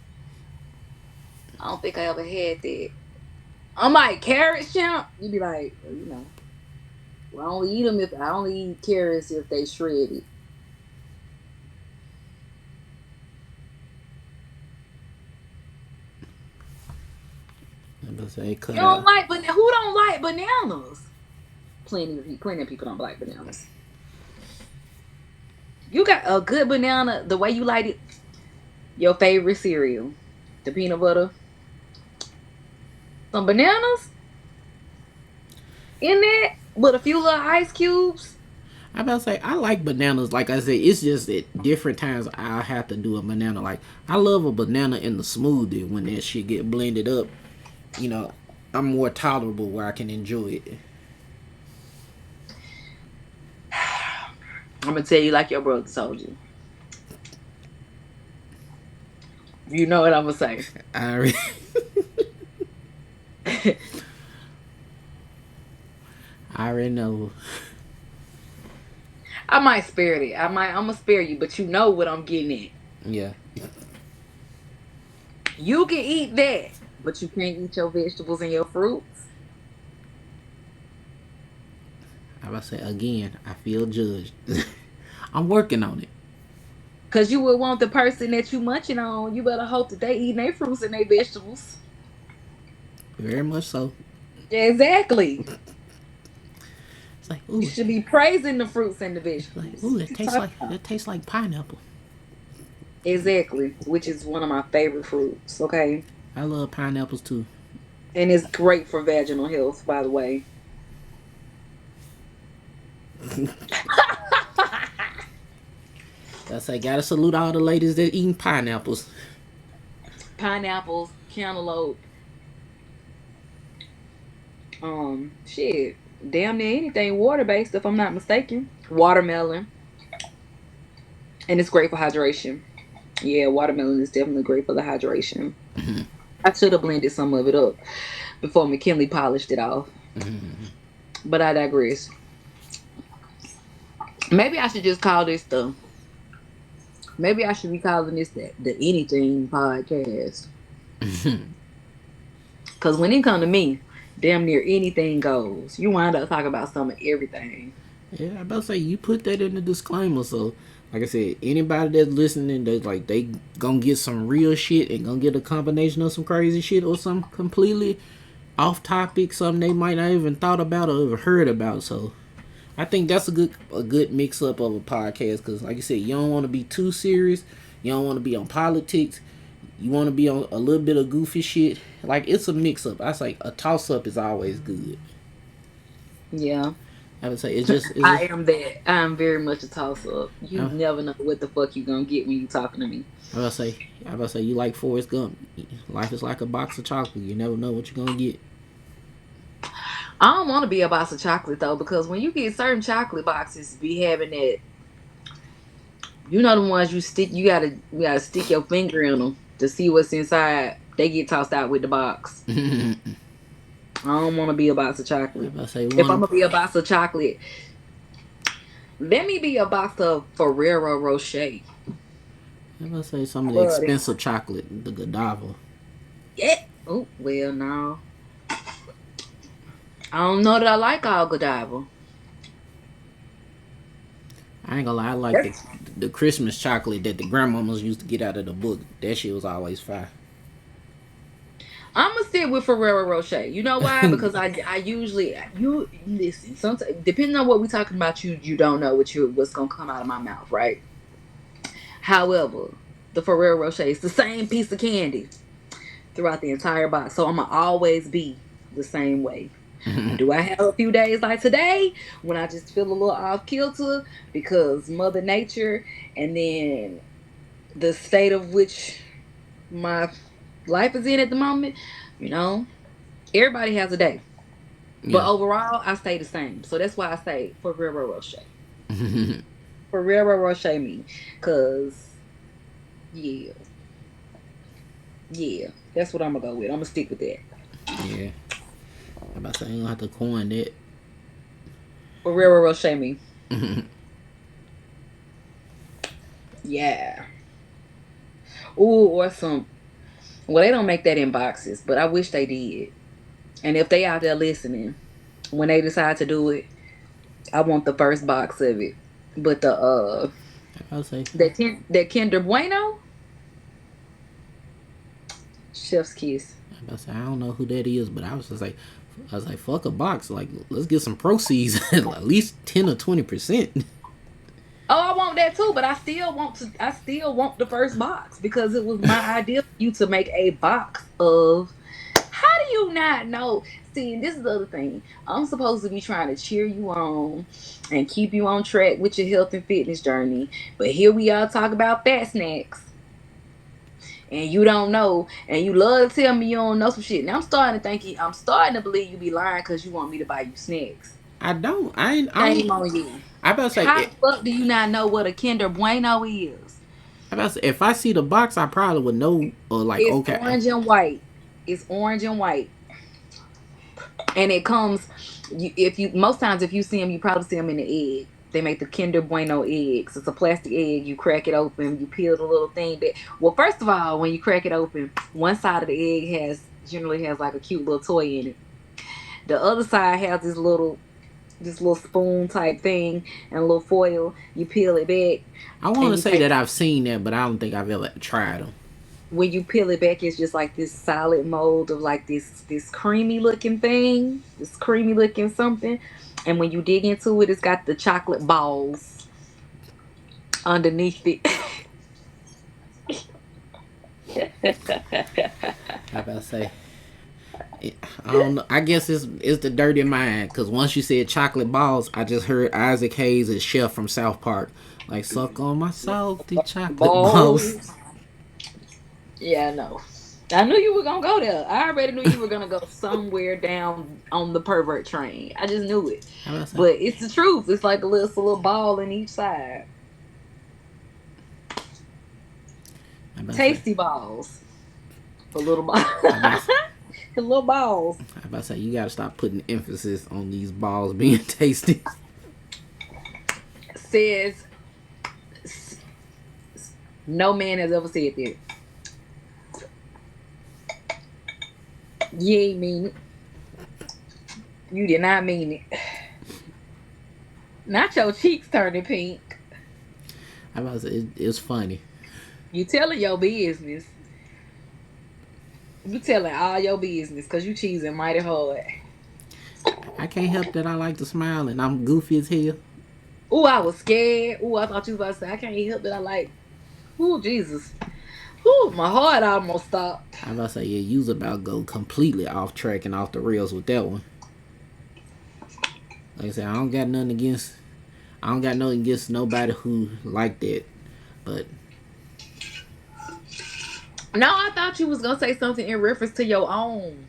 I don't think I ever had that. I'm like, carrots, champ? You be like, well, I only eat them if I only eat carrots if they shredded. I'm about to say You cut don't out. like but who don't like bananas? Plenty of people don't like bananas. You got a good banana the way you like it. Your favorite cereal, the peanut butter, some bananas in that with a few little ice cubes. I about to say I like bananas. Like I said, it's just at different times I have to do a banana. Like I love a banana in the smoothie when that shit get blended up. You know, I'm more tolerable where I can enjoy it. I'm gonna tell you like your brother told you. You know what I'm gonna say. I already, I already know. I might spare it. I'm gonna spare you, but you know what I'm getting at. Yeah, You can eat that, but you can't eat your vegetables and your fruits. about to say again, I feel judged. I'm working on it. Cause you would want the person that you munching on. You better hope that they eating their fruits and their vegetables. Very much so. Exactly. It's like, You ooh, should be praising the fruits and the it's like, vegetables. ooh, What you talking about? it tastes like pineapple. Exactly, which is one of my favorite fruits. Okay, I love pineapples too. and it's great for vaginal health, by the way. I say, gotta salute all the ladies that eating pineapples. Pineapples, cantaloupe, shit, damn near anything water based, if I'm not mistaken. Watermelon, and it's great for hydration. Yeah, watermelon is definitely great for the hydration. I should have blended some of it up before McKinley polished it off, but I digress. Maybe I should just call this the. Maybe I should be calling this the anything podcast. Cause when it come to me, damn near anything goes. You wind up talking about some of everything. Yeah, I about to say you put that in the disclaimer. So, like I said, anybody that's listening, that's like they gonna get some real shit and gonna get a combination of some crazy shit or some completely off topic, something they might not even thought about or ever heard about. So, I think that's a good mix up of a podcast because, like you said, you don't want to be too serious. You don't want to be on politics. You want to be on a little bit of goofy shit. Like it's a mix up. I say a toss up is always good. Yeah, I would say it's just. I am that. I'm very much a toss up. You never know what the fuck you gonna get when you talking to me. I about to say you like Forrest Gump. Life is like a box of chocolate. You never know what you're gonna get. I don't want to be a box of chocolate though, because when you get certain chocolate boxes, be having that. You know the ones you stick. You gotta stick your finger in them to see what's inside. They get tossed out with the box. I I don't want to be a box of chocolate. about to say If I'm one. gonna be a box of chocolate, let me be a box of Ferrero Rocher. I about to say some of the Love them. expensive chocolate, the Godiva. Yeah. Oh well, no. I don't know that I like all Godiva. I ain't gonna lie, I like the That's. the Christmas chocolate that the grandmamas used to get out of the book. That shit was always fire. I'm gonna sit with Ferrero Rocher. You know why? Because I usually you listen. Sometimes depending on what we're talking about, you don't know what's gonna come out of my mouth, right? However, the Ferrero Rocher is the same piece of candy throughout the entire box, so I'm gonna always be the same way. Do I have a few days like today when I just feel a little off kilter because Mother Nature and then the state of which my life is in at the moment? You know, everybody has a day. But Yeah. overall, I stay the same. So that's why I say Ferrero Rocher. Ferrero Rocher me. Cause yeah, yeah. That's what I'm gonna go with. I'm gonna stick with that. Yeah. I about to say I ain't gonna have to coin that. Ferrero Rocher me. Yeah. Ooh, or some. Well, they don't make that in boxes, but I wish they did. And if they out there listening, when they decide to do it, I want the first box of it. But I about to say that Kinder Bueno, Chef's Kiss. I don't know who that is, but I was like, fuck a box. Like, let's get some proceeds, at least 10 or 20%. Oh, I want that too, but I still want to. I still want the first box because it was my idea for you to make a box of. How do you not know? See, this is the other thing. I'm supposed to be trying to cheer you on and keep you on track with your health and fitness journey, but here we are talk about fat snacks, and you don't know, and you love to tell me you don't know some shit. Now I'm starting to believe you be lying because you want me to buy you snacks. I don't. I ain't. I Shame don't. on you. I about to say. How the fuck do you not know what a Kinder Bueno is? I about to say if I see the box, I probably would know. Or like, It's okay, orange and white. It's orange and white, and it comes. If you most times if you see them, you probably see them in the egg. They make the Kinder Bueno eggs. It's a plastic egg. You crack it open. You peel the little thing. Well, first of all, when you crack it open, one side of the egg generally has like a cute little toy in it. The other side has this little this little spoon type thing and a little foil. You peel it back I want and to you say take that I've seen that, but I don't think I've ever tried them. when you peel it back, it's just like this solid mold of like this creamy looking thing, this creamy looking something. And when you dig into it, it's got the chocolate balls underneath it. I about to say, I don't know. I guess it's the dirty mind because once you said chocolate balls, I just heard Isaac Hayes as Chef from South Park, like suck on my salty chocolate balls. Balls. Yeah, I know. I knew you were gonna go there. I already knew you were gonna go somewhere down on the pervert train. I just knew it. I about to say, But it's the truth. It's like a little ball in each side. I about to say, Tasty balls. A little ball. I about to, Little balls. I about to say, you gotta stop putting emphasis on these balls being tasty. Says no man has ever said that. You ain't mean it. You did not mean it. Not your cheeks turning pink. I about to say, it's funny. You telling your business. You telling all your business because you cheesing mighty hard. I can't help that I like to smile and I'm goofy as hell. Ooh, I was scared. Ooh, I thought you was about to say I can't help that I like. Ooh, Jesus. Ooh, my heart almost stopped. I about to say, yeah, you's about to go completely off track and off the rails with that one. Like I said, I don't got nothing against nobody who like that. But No, I thought you was gonna say something in reference to your own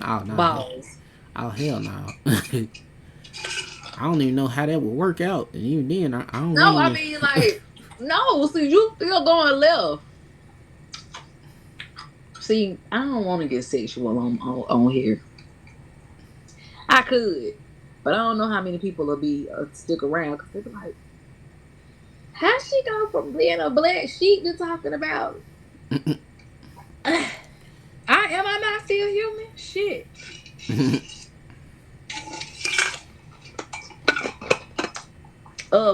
oh no, balls. oh hell no. I don't even know how that would work out. And even then, I don't No, I even. mean like no. See, you still going left. See, I don't want to get sexual on here. I could, but I don't know how many people will be stick around because they be like, "How she go from being a black sheep to talking about?" Am I not still human? Shit.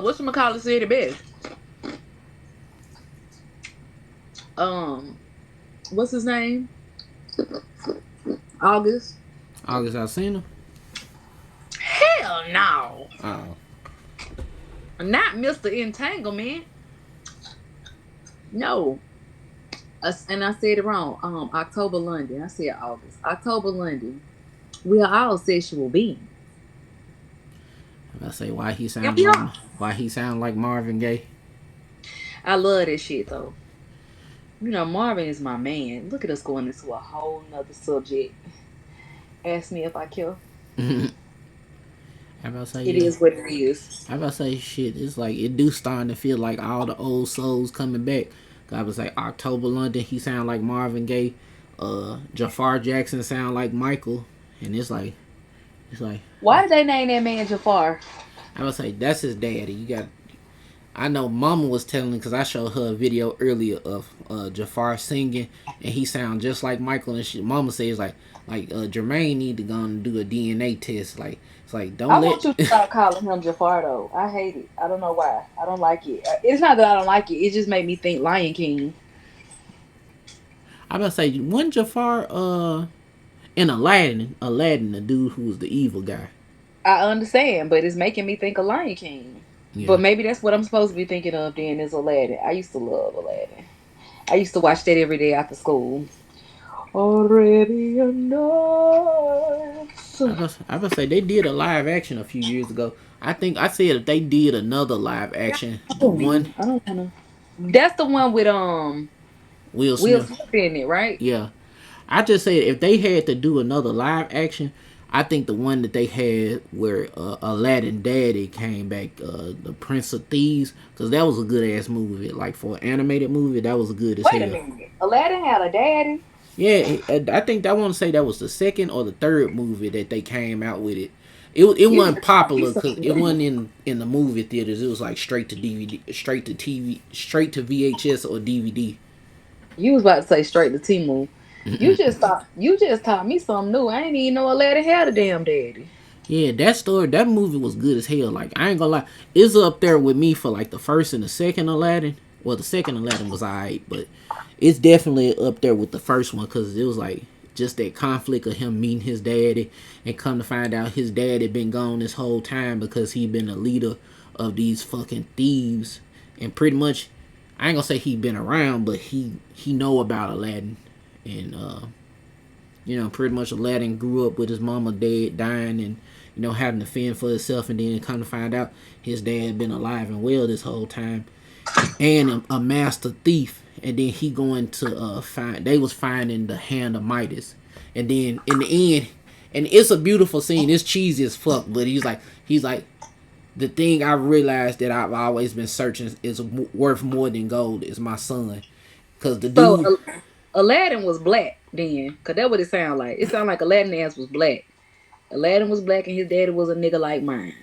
What's McCall said it best? Um, what's his name? August. August Alsina? Hell no. Oh. Not Mr. Entanglement. No. And I said it wrong. October London. I said August. October London. We are all sexual beings. I say why he And sound we like are. Marvin Gaye. I love that shit though. You know, Marvin is my man. Look at us going into a whole nother subject. Ask me if I care. I about to say It yeah. is what it is. I about to say shit. It's like it do starting to feel like all the old souls coming back. I was like October London. He sound like Marvin Gaye. Jafar Jackson sound like Michael. And it's like Why did they name that man Jafar? I was like that's his daddy. You got I know Mama was telling because I showed her a video earlier of Jafar singing, and he sound just like Michael. And Mama says Jermaine need to go and do a DNA test. Like it's like I don't let. want you to stop calling him Jafar though. I hate it. I don't know why. I don't like it. It's not that I don't like it. It just made me think Lion King. I about to say one Jafar in Aladdin the dude who was the evil guy. I understand, but it's making me think of Lion King. Yeah. But maybe that's what I'm supposed to be thinking of then is Aladdin. I used to love Aladdin. I used to watch that every day after school. Arabian Nights. I about to say they did a live action a few years ago. I think I said if they did another live action, the Told one me. I don't wanna. That's the one with Will Will Smith. Smith in it, right? Yeah, I just said if they had to do another live action, I think the one that they had where Aladdin Daddy came back, the Prince of Thieves, because that was a good ass movie. Like for an animated movie, that was good as Wait a hell. minute. Aladdin had a daddy. Yeah, I think I want to say that was the second or the third movie that they came out with it. It You wasn't better tell me popular because something it new. wasn't in the movie theaters. It was like straight to DVD, straight to TV, straight to VHS or DVD. You was about to say straight to Timu. You just taught me something new. I ain't even know Aladdin had a damn daddy. Yeah, that story, that movie was good as hell. Like I ain't gonna lie, it's up there with me for like the first and the second Aladdin. Well, the second Aladdin was alright, but it's definitely up there with the first one because it was like just that conflict of him meeting his daddy and come to find out his dad had been gone this whole time because he been a leader of these fucking thieves and pretty much I ain't gonna say he been around, but he know about Aladdin and pretty much Aladdin grew up with his mama dead, dying, and having to fend for himself, and then come to find out his dad had been alive and well this whole time, and a master thief. And then he going to find they was finding the hand of Midas, and then in the end, and it's a beautiful scene. It's cheesy as fuck, but he's like the thing I realized that I've always been searching is worth more than gold is my son, cause the So dude. Aladdin was black then, cause that what it sound like. It sound like Aladdin ass was black. Aladdin was black and his daddy was a nigga like mine.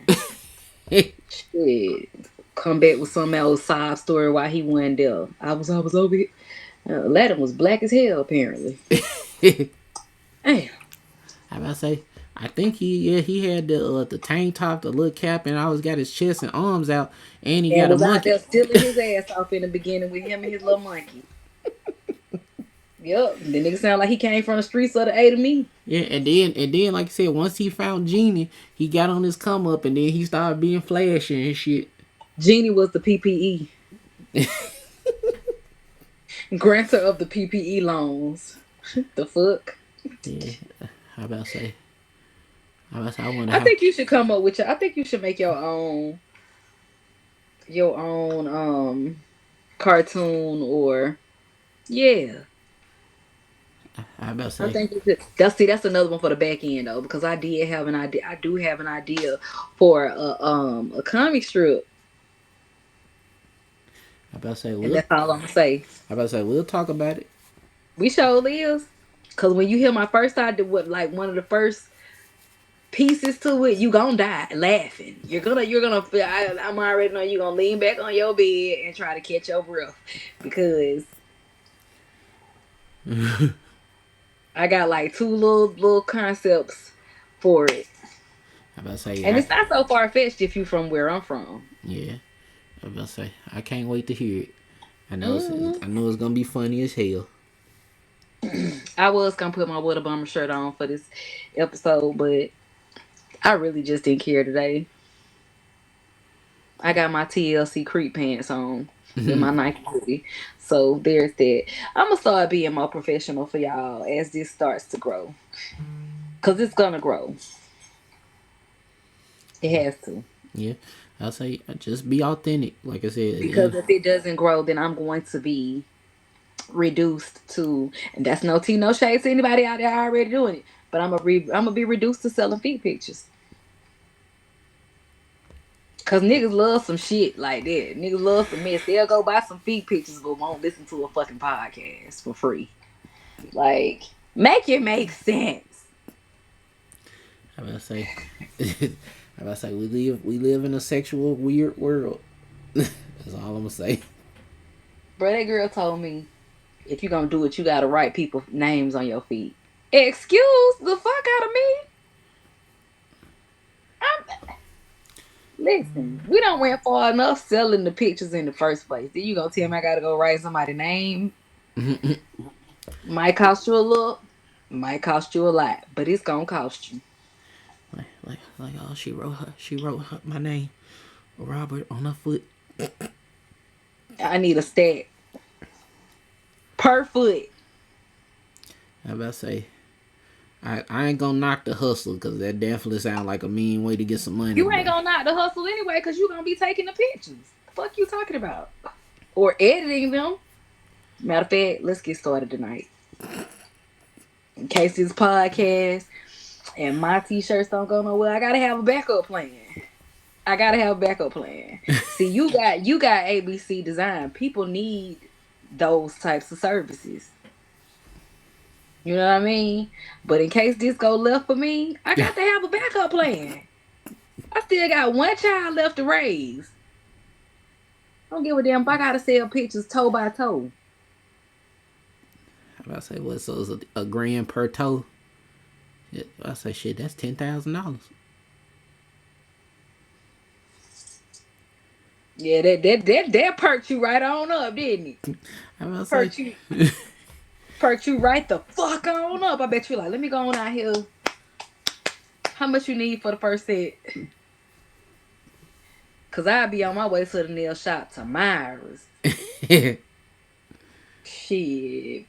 Shit. Come back with some old sob story why he wasn't there. I was over here. Aladdin was black as hell apparently. Damn. How about I say? I think he had the tank top, the little cap, and always got his chest and arms out, and he And got a was out monkey. there stealing his ass off in the beginning with him and his little monkey. Yep. The nigga sound like he came from the streets of the A to me. Yeah, and then like I said, once he found Genie, he got on his come up, and then he started being flashy and shit. Genie was the PPE. Grantor of the PPE loans. The fuck? Yeah, how about I say? How about I say? I wonder I how. think you should come up with your I think you should make your own cartoon or yeah. How about I I say? think you could that's another one for the back end though, because I did have an idea I do have an idea for a comic strip How about I say? and that's all I'm gonna say. How about I say? We'll talk about it. We sure is. Cause when you hear my first idea what like one of the first pieces to it, you gonna die laughing. You're gonna feel I'm already know you're gonna lean back on your bed and try to catch your breath because I got like two little concepts for it. How about I say? And it's not so far fetched if you from where I'm from. Yeah. How about I say? I can't wait to hear it. I Hmm. know it's gonna be funny as hell. I was gonna put my water bomber shirt on for this episode, but I really just didn't care today. I got my TLC creep pants on with my Nike hoodie. So there's that. I'm gonna start being more professional for y'all as this starts to grow. Cause it's gonna grow. It has to. Yeah, I'll say just be authentic. Like I said, Because if it doesn't grow, then I'm going to be reduced to, and that's no tea, no shade to anybody out there already doing it. But I'm gonna be reduced to selling feet pictures. Cause niggas love some shit like that. Niggas love some mess. They'll go buy some feet pictures, but won't listen to a fucking podcast for free. Like, make it make sense. how about I say, how about I say, we live in a sexual weird world. That's all I'm gonna say. Bro, that girl told me if you gonna do it, you gotta write people names on your feet. Excuse the fuck out of me. I'm listen. We don't went far enough selling the pictures in the first place. Then you gonna tell me I gotta go write somebody's name? Might cost you a look, might cost you a lot, but it's gonna cost you. Like oh she wrote my name Robert on her foot. I need a stat per foot. How about I say, I ain't gonna knock the hustle because that definitely sounds like a mean way to get some money, You ain't but gonna knock the hustle anyway, cause you gonna be taking the pictures. The fuck you talking about? Or editing them. Matter of fact, let's get started tonight. In case this podcast and my t-shirts don't go nowhere, I gotta have a backup plan. I gotta have a backup plan. See, you got ABC design. People need those types of services. You know what I mean? But in case this go left for me, I got to have a backup plan. I still got one child left to raise. I don't give a damn if I gotta sell pictures toe by toe. I say what? So it's a grand per toe. Yeah, I say shit. That's $10,000. Yeah, that perked you right on up, didn't it? I about to say. Perked you perked you right the fuck on up. I bet you like, let me go on out here. How much you need for the first set? Cause I'll be on my way to the nail shop tomorrow. Shit.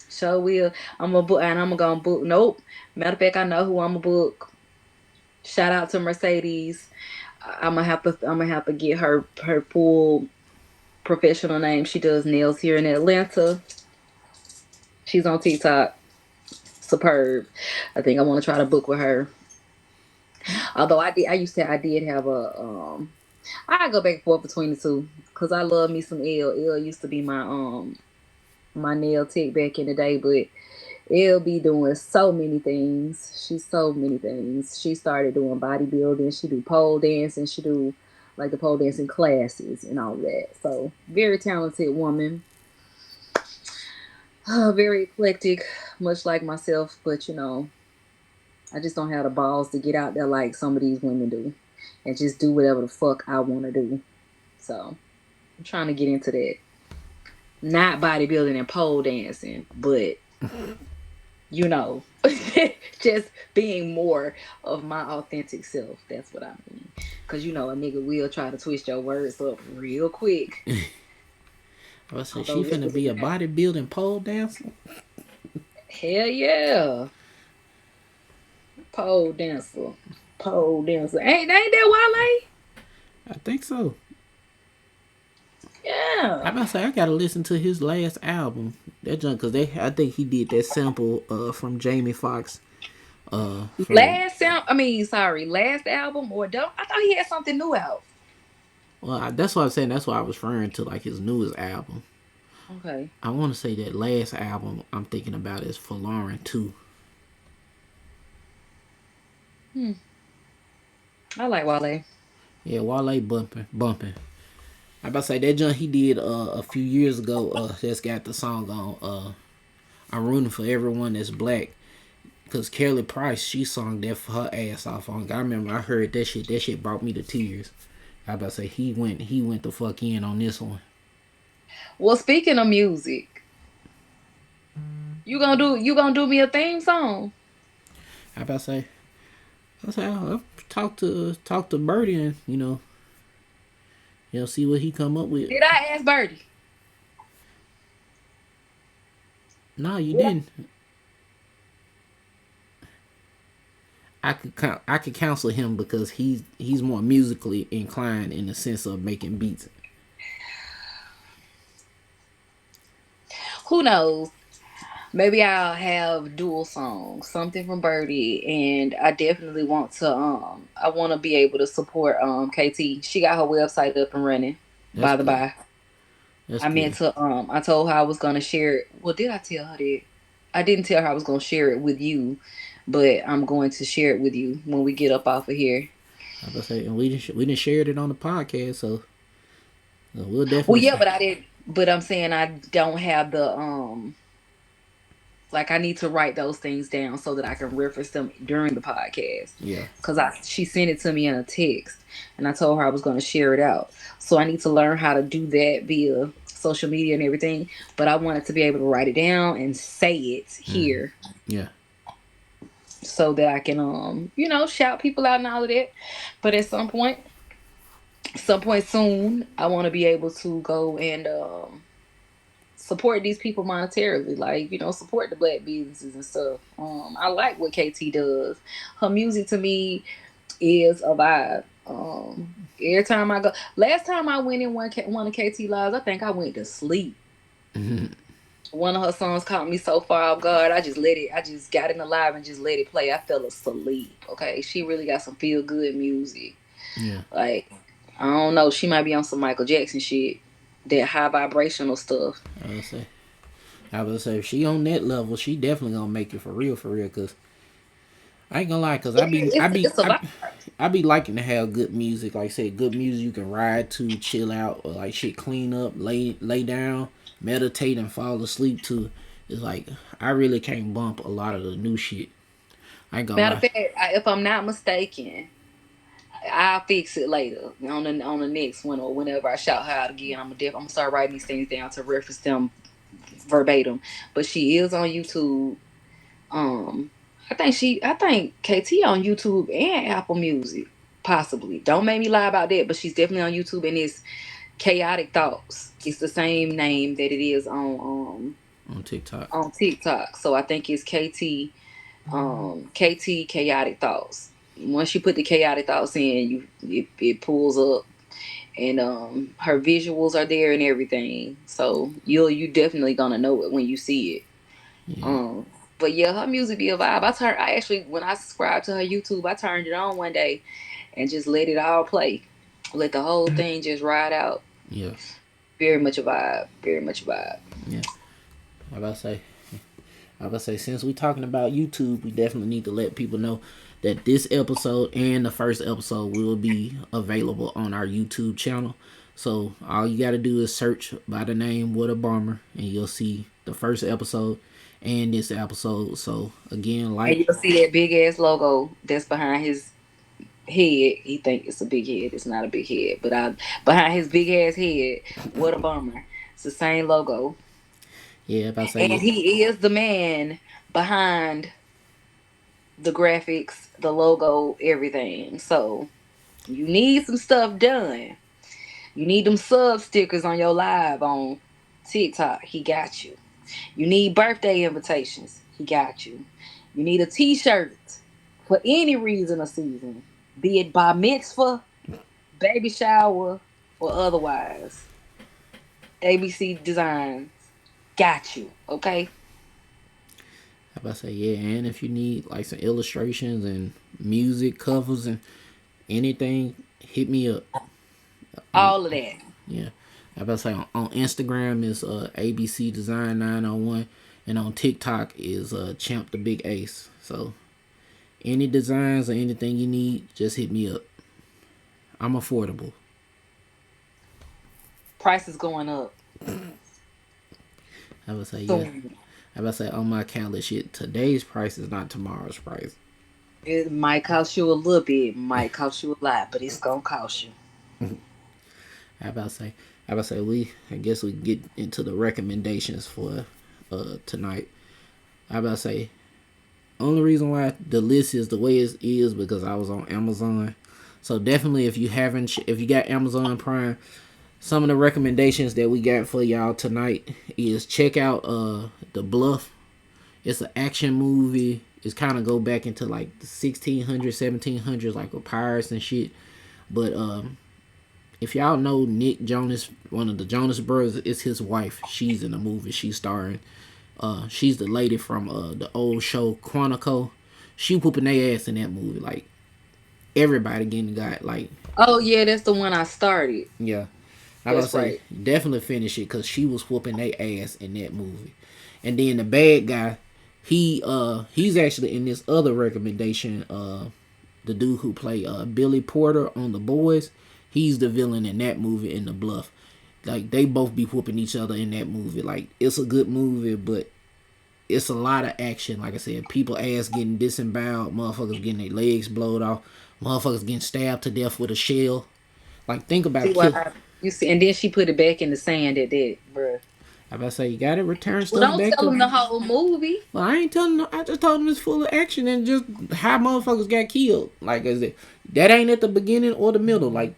So will. I'm gonna book and I'm gonna book. Nope. Matter of fact, I know who I'm gonna book. Shout out to Mercedes. I'm gonna have to get her full professional name. She does nails here in Atlanta. She's on TikTok. Superb. I think I want to try to book with her. Although I did have a I go back and forth between the two because I love me some L. L used to be my nail tech back in the day, but L be doing so many things. She's so many things. She started doing bodybuilding. She do pole dancing. She do like the pole dancing classes and all that. So very talented woman. Very eclectic, much like myself. But I just don't have the balls to get out there like some of these women do, and just do whatever the fuck I want to do. So I'm trying to get into that. Not bodybuilding and pole dancing, but you know, just being more of my authentic self. That's what I mean. Cause a nigga will try to twist your words up real quick. I was say Although she this finna was be a not. bodybuilding pole dancer. Hell yeah, pole dancer, pole dancer. Ain't that Wale? I think so. I Yeah. about to say I gotta listen to his last album. That junk, cause I think he did that sample from Jamie Foxx from. Last album or don't? I thought he had something new out. Well, that's what I'm saying. That's why I was referring to like his newest album. Okay. I want to say that last album I'm thinking about is for Lauren too. Hmm. I like Wale. Yeah, Wale bumping. I about to say that junk he did a few years ago. That's got the song on. I'm rooting for everyone that's black. Cause Kelly Price, she sung that for her ass off on. I remember I heard that shit. That shit brought me to tears. I about to say he went the fuck in on this one. Well, speaking of music, you gonna do me a theme song? I about to say I'll talk to Birdie and see what he come up with. Did I ask Birdie? No, you Yeah. didn't. I could counsel him because he's more musically inclined in the sense of making beats. Who knows? Maybe I'll have dual songs, something from Birdie, and I want to be able to support KT. She got her website up and running. That's By the good. by, That's I meant good. to I told her I was gonna share it. Well, did I tell her that? I didn't tell her I was gonna share it with you, but I'm going to share it with you when we get up off of here. I about to say, and we didn't share it on the podcast, so we'll Well, definitely yeah, say, but I didn't. But I'm saying I don't have the like I need to write those things down so that I can reference them during the podcast. yeah. Cause she sent it to me in a text, and I told her I was going to share it out. So I need to learn how to do that via social media and everything. But I wanted to be able to write it down and say it here Yeah. so that I can shout people out and all of that. But at some point soon, I want to be able to go and support these people monetarily, like support the black businesses and stuff. I like what KT does. Her music to me is a vibe. Every time I go, last time I went in one of KT lives, I think I went to sleep. One of her songs caught me so far off guard. I just got in the live and just let it play. I fell asleep. Okay, she really got some feel good music. Yeah. Like I don't know, she might be on some Michael Jackson shit, that high vibrational stuff. I would say. I would say if she on that level, she definitely gonna make it for real. Cause I ain't gonna lie, cause It's a vibe. I be liking to have good music. Like I said, good music you can ride to, chill out, or like shit, clean up, lay down, meditate, and fall asleep to. it's like I really can't bump a lot of the new shit. I ain't gonna Matter of lie. fact, if I'm not mistaken, I'll fix it later on the next one or whenever I shout her out again. I'm gonna start writing these things down to reference them verbatim. But she is on YouTube. Um, I think KT on YouTube and Apple Music, possibly. Don't make me lie about that, but she's definitely on YouTube and it's Chaotic Thoughts. It's the same name that it is On TikTok. on TikTok. So I think it's KT Chaotic Thoughts. Once you put the Chaotic Thoughts in, it pulls up and her visuals are there and everything. So you definitely gonna know it when you see it. Yeah, Um, but yeah, her music be a vibe. I actually when I subscribed to her YouTube, I turned it on one day and just let it all play. Let the whole thing just ride out. yeah, Very much a vibe. Very much a vibe. yeah. I about to say, I about to say, since we talking about YouTube, we definitely need to let people know that this episode and the first episode will be available on our YouTube channel. So all you got to do is search by the name What a Bomber, and you'll see the first episode and this episode. So again, And like, you'll see that big ass logo that's behind his head. He think it's a big head. It's not a big head, but behind his big ass head, what a bummer. It's the same logo, yeah, about to say, and yeah, he is the man behind the graphics, the logo, everything. So you need some stuff done. You need them sub stickers on your live on TikTok. He got you. You need birthday invitations. He got you. You need a T-shirt for any reason or season, be it bar mitzvah, baby shower, or otherwise. ABC Designs got you. Okay. I about to say, yeah, and if you need like some illustrations and music covers and anything, hit me up. I'm All of that. Yeah, I about to say on Instagram is ABC Design 901, and on TikTok is Champ the Big Ace. So any designs or anything you need, just hit me up. I'm affordable. Price is going up I would say yeah. soon. I would say on my calendar shit. Today's price is not tomorrow's price. It might cost you a little bit, might cost you a lot, but it's gonna cost you. I about to say. I about to say we. I guess we get into the recommendations for tonight. I about to say only reason why the list is the way it is because I was on Amazon. So definitely, if you haven't, if you got Amazon Prime, some of the recommendations that we got for y'all tonight is check out The Bluff. It's an action movie. It's kind of go back into like the 1600s, 1700s, like with pirates and shit. But if y'all know Nick Jonas, one of the Jonas Brothers, is his wife. She's in the movie. She's starring. She's the lady from the old show Quantico. She whooping their ass in that movie. Like everybody getting got like Oh yeah, that's the one I started. yeah. I about to That's say right. definitely finish it because she was whooping their ass in that movie. And then the bad guy, he's actually in this other recommendation. The dude who played Billy Porter on The Boys, he's the villain in that movie in The Bluff. Like they both be whooping each other in that movie. Like it's a good movie, but it's a lot of action. Like I said, people ass getting disemboweled, motherfuckers getting their legs blowed off, motherfuckers getting stabbed to death with a shell. Like think See about why kill. you see, and then she put it back in the sand at that, bruh. I about to say you gotta return Well, stuff don't back tell to. them the whole movie. Well, I ain't telling them. I just told them it's full of action and just how motherfuckers got killed. Like I said, that ain't at the beginning or the middle. Like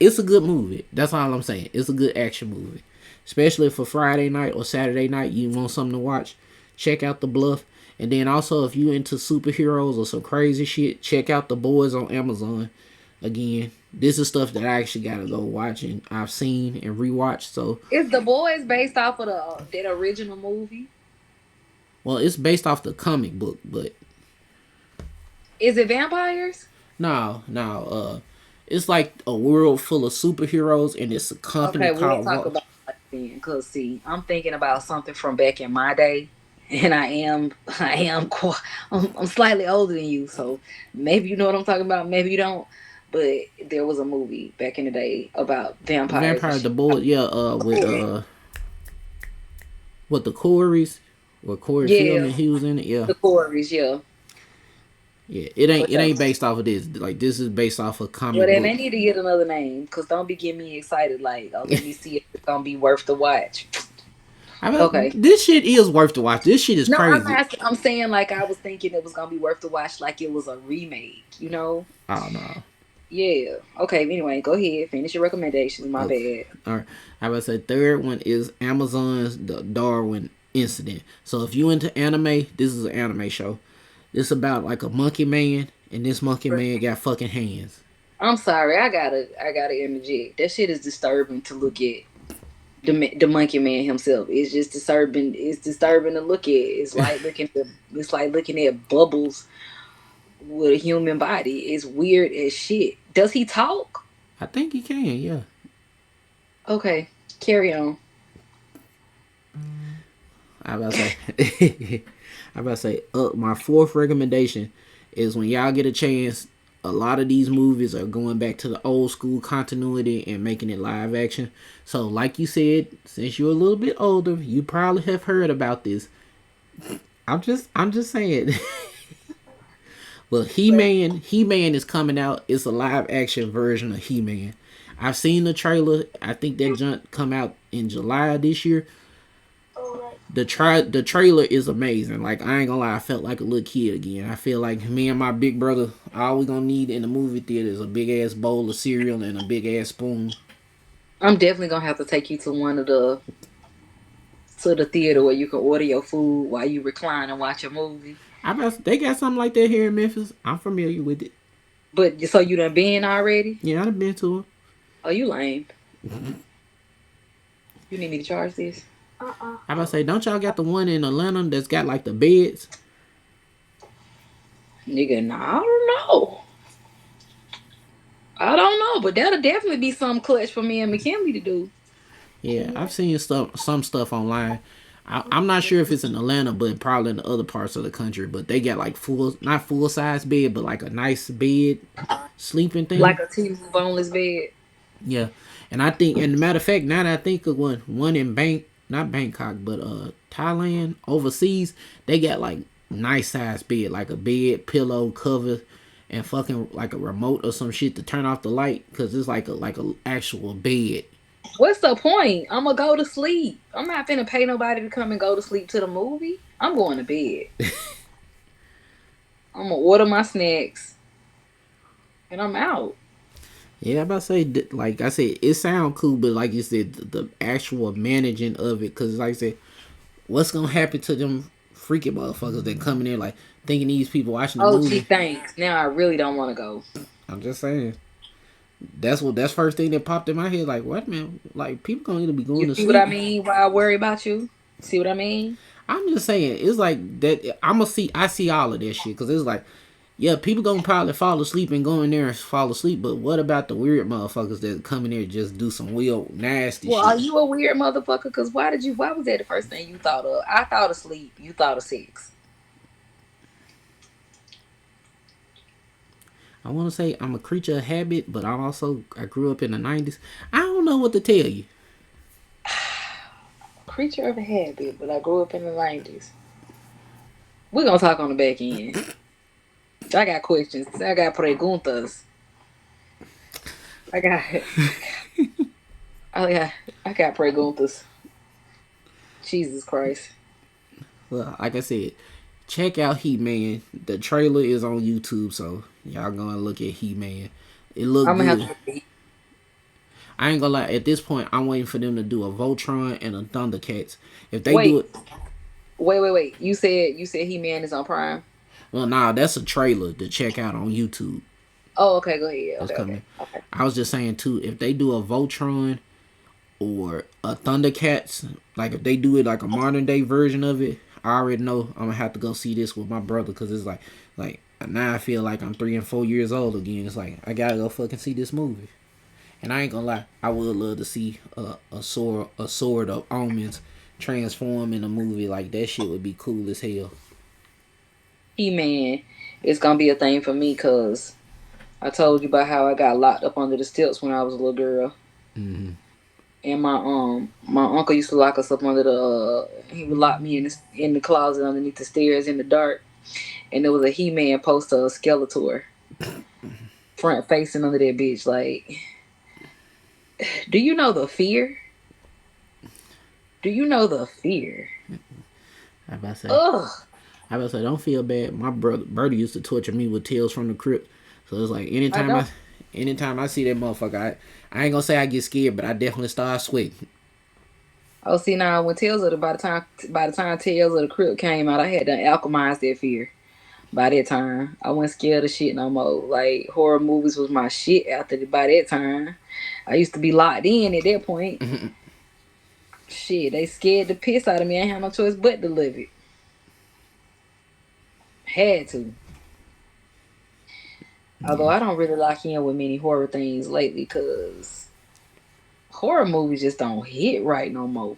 it's a good movie. That's all I'm saying. It's a good action movie, especially for Friday night or Saturday night. You want something to watch? Check out The Bluff. And then also, if you into superheroes or some crazy shit, check out The Boys on Amazon. Again, this is stuff that I actually gotta go watch and I've seen and rewatched. So, Is The Boys based off of the that original movie? well, it's based off the comic book, but Is it vampires? no. It's like a world full of superheroes, and it's a company Okay, we'll called talk Vault. about it then. Cause see, I'm thinking about something from back in my day, and I'm slightly older than you, so maybe you know what I'm talking about. Maybe you don't. But there was a movie back in the day about vampires and Vampire the shit. Boys, yeah, with what the Corys. Or Corey Yeah, Feldman, he was in it. Yeah, the Corys, yeah. yeah. It ain't But it ain't based off of this. Like this is based off of well, comic then book. they need to get another name because don't be getting me excited like, oh, let me see if it's gonna be worth the watch. I mean, Okay. this shit is worth to watch. This shit is No, I'm crazy. not. I'm saying like I was thinking it was gonna be worth the watch, like it was a remake. You know? Oh no. Yeah. Okay. Anyway, go ahead. Finish your recommendations. My Okay. bad. All right. I would say third one is Amazon's The Darwin Incident. So if you into anime, this is an anime show. It's about like a monkey man, and this monkey man got fucking hands. I'm sorry. I gotta interject. That shit is disturbing to look at. The monkey man himself. It's just disturbing. It's disturbing to look at. It's like looking at bubbles with a human body. It's weird as shit. Does he talk? I think he can, yeah. Okay, carry on. I about to say, I about to say, my fourth recommendation is when y'all get a chance. A lot of these movies are going back to the old school continuity and making it live action. So, like you said, since you're a little bit older, you probably have heard about this. I'm just saying. Well, He Man is coming out. It's a live action version of He Man. I've seen the trailer. I think that junk come out in July of this year. The trailer is amazing. Like I ain't gonna lie, I felt like a little kid again. I feel like me and my big brother, all we gonna need in the movie theater is a big ass bowl of cereal and a big ass spoon. I'm definitely gonna have to take you to the theater where you can order your food while you recline and watch a movie. They got something like that here in Memphis. I'm familiar with it. But so you done been already? Yeah, I've been to it. Oh, you lame. You need me to charge this? I about to say, don't y'all got the one in Atlanta that's got like the beds? Nigga, nah, I don't know. I don't know, but that'll definitely be some clutch for me and McKinley to do. Yeah, I've seen some stuff online. I'm not sure if it's in Atlanta, but probably in the other parts of the country. But they got like not full size bed, but like a nice bed, sleeping Like thing. a two boneless bed. Yeah, and I think, and matter of fact, now that I think of one in not Bangkok, but Thailand, overseas, they got like nice size bed, like a bed, pillow, cover, and fucking like a remote or some shit to turn off the light, cause it's like a actual bed. What's the point? I'm gonna go to sleep. I'm not finna pay nobody to come and go to sleep to the movie. I'm going to bed. I'm gonna order my snacks and I'm out. Yeah, I'm about to say, like I said, it sound cool, but like you said, the actual managing of it, cause like I said, what's gonna happen to them freaking motherfuckers that come in there like thinking these people watching the Oh, gee, movie? thanks. Now I really don't want to go. I'm just saying. That's first thing that popped in my head. Like, what man? Like, people gonna either be going You to see what I sleep. mean? Why I worry about you? See what I mean? I'm just saying, it's like that. I see all of that shit because it's like, yeah, people gonna probably fall asleep and go in there and fall asleep. But what about the weird motherfuckers that come in there and just do some real nasty Well, are shit? you a weird motherfucker? Cause why was that the first thing you thought of? I thought of sleep. You thought of sex. I want to say I'm a creature of habit, but I grew up in the '90s. I don't know what to tell you. Creature of a habit, but I grew up in the 90s. We're gonna talk on the back end. I got questions. I got preguntas. I got I got I got preguntas. Jesus Christ. Well, like I said, check out Heat Man. The trailer is on YouTube, so y'all gonna look at Heat Man. It looked I'm gonna have good. to I ain't gonna lie. At this point, I'm waiting for them to do a Voltron and a Thundercats. If they do wait, it, wait. You said He Man is on Prime. well, nah, that's a trailer to check out on YouTube. Oh, okay, go ahead. That's Okay. coming. Okay. I was just saying too. If they do a Voltron or a Thundercats, like if they do it like a modern day version of it, I already know I'm gonna have to go see this with my brother because it's like now I feel like I'm 3 and 4 years old again. It's like I gotta go fucking see this movie. And I ain't gonna lie, I would love to see a sword of omens transform in a movie. Like that shit would be cool as hell. He Man is gonna be a thing for me because I told you about how I got locked up under the steps when I was a little girl. Hmm. and my uncle used to lock us up under the he would lock me in the closet underneath the stairs in the dark, and there was a He-Man poster of Skeletor front facing under that bitch. Like, do you know the fear? Do you know the fear? I about to say, Ugh. don't feel bad. My brother Birdie used to torture me with Tales from the Crypt. So it's like I know. anytime I see that motherfucker, I ain't gonna say I get scared, but I definitely start sweating. Oh, see now when by the time Tales of the Crypt came out, I had to alchemize that fear. By that time, I wasn't scared of shit no more. Like horror movies was my shit by that time. I used to be locked in at that point. Shit, they scared the piss out of me. I ain't had no choice but to live it. Had to. Although Yeah, I don't really lock in with many horror things lately, cause horror movies just don't hit right no more.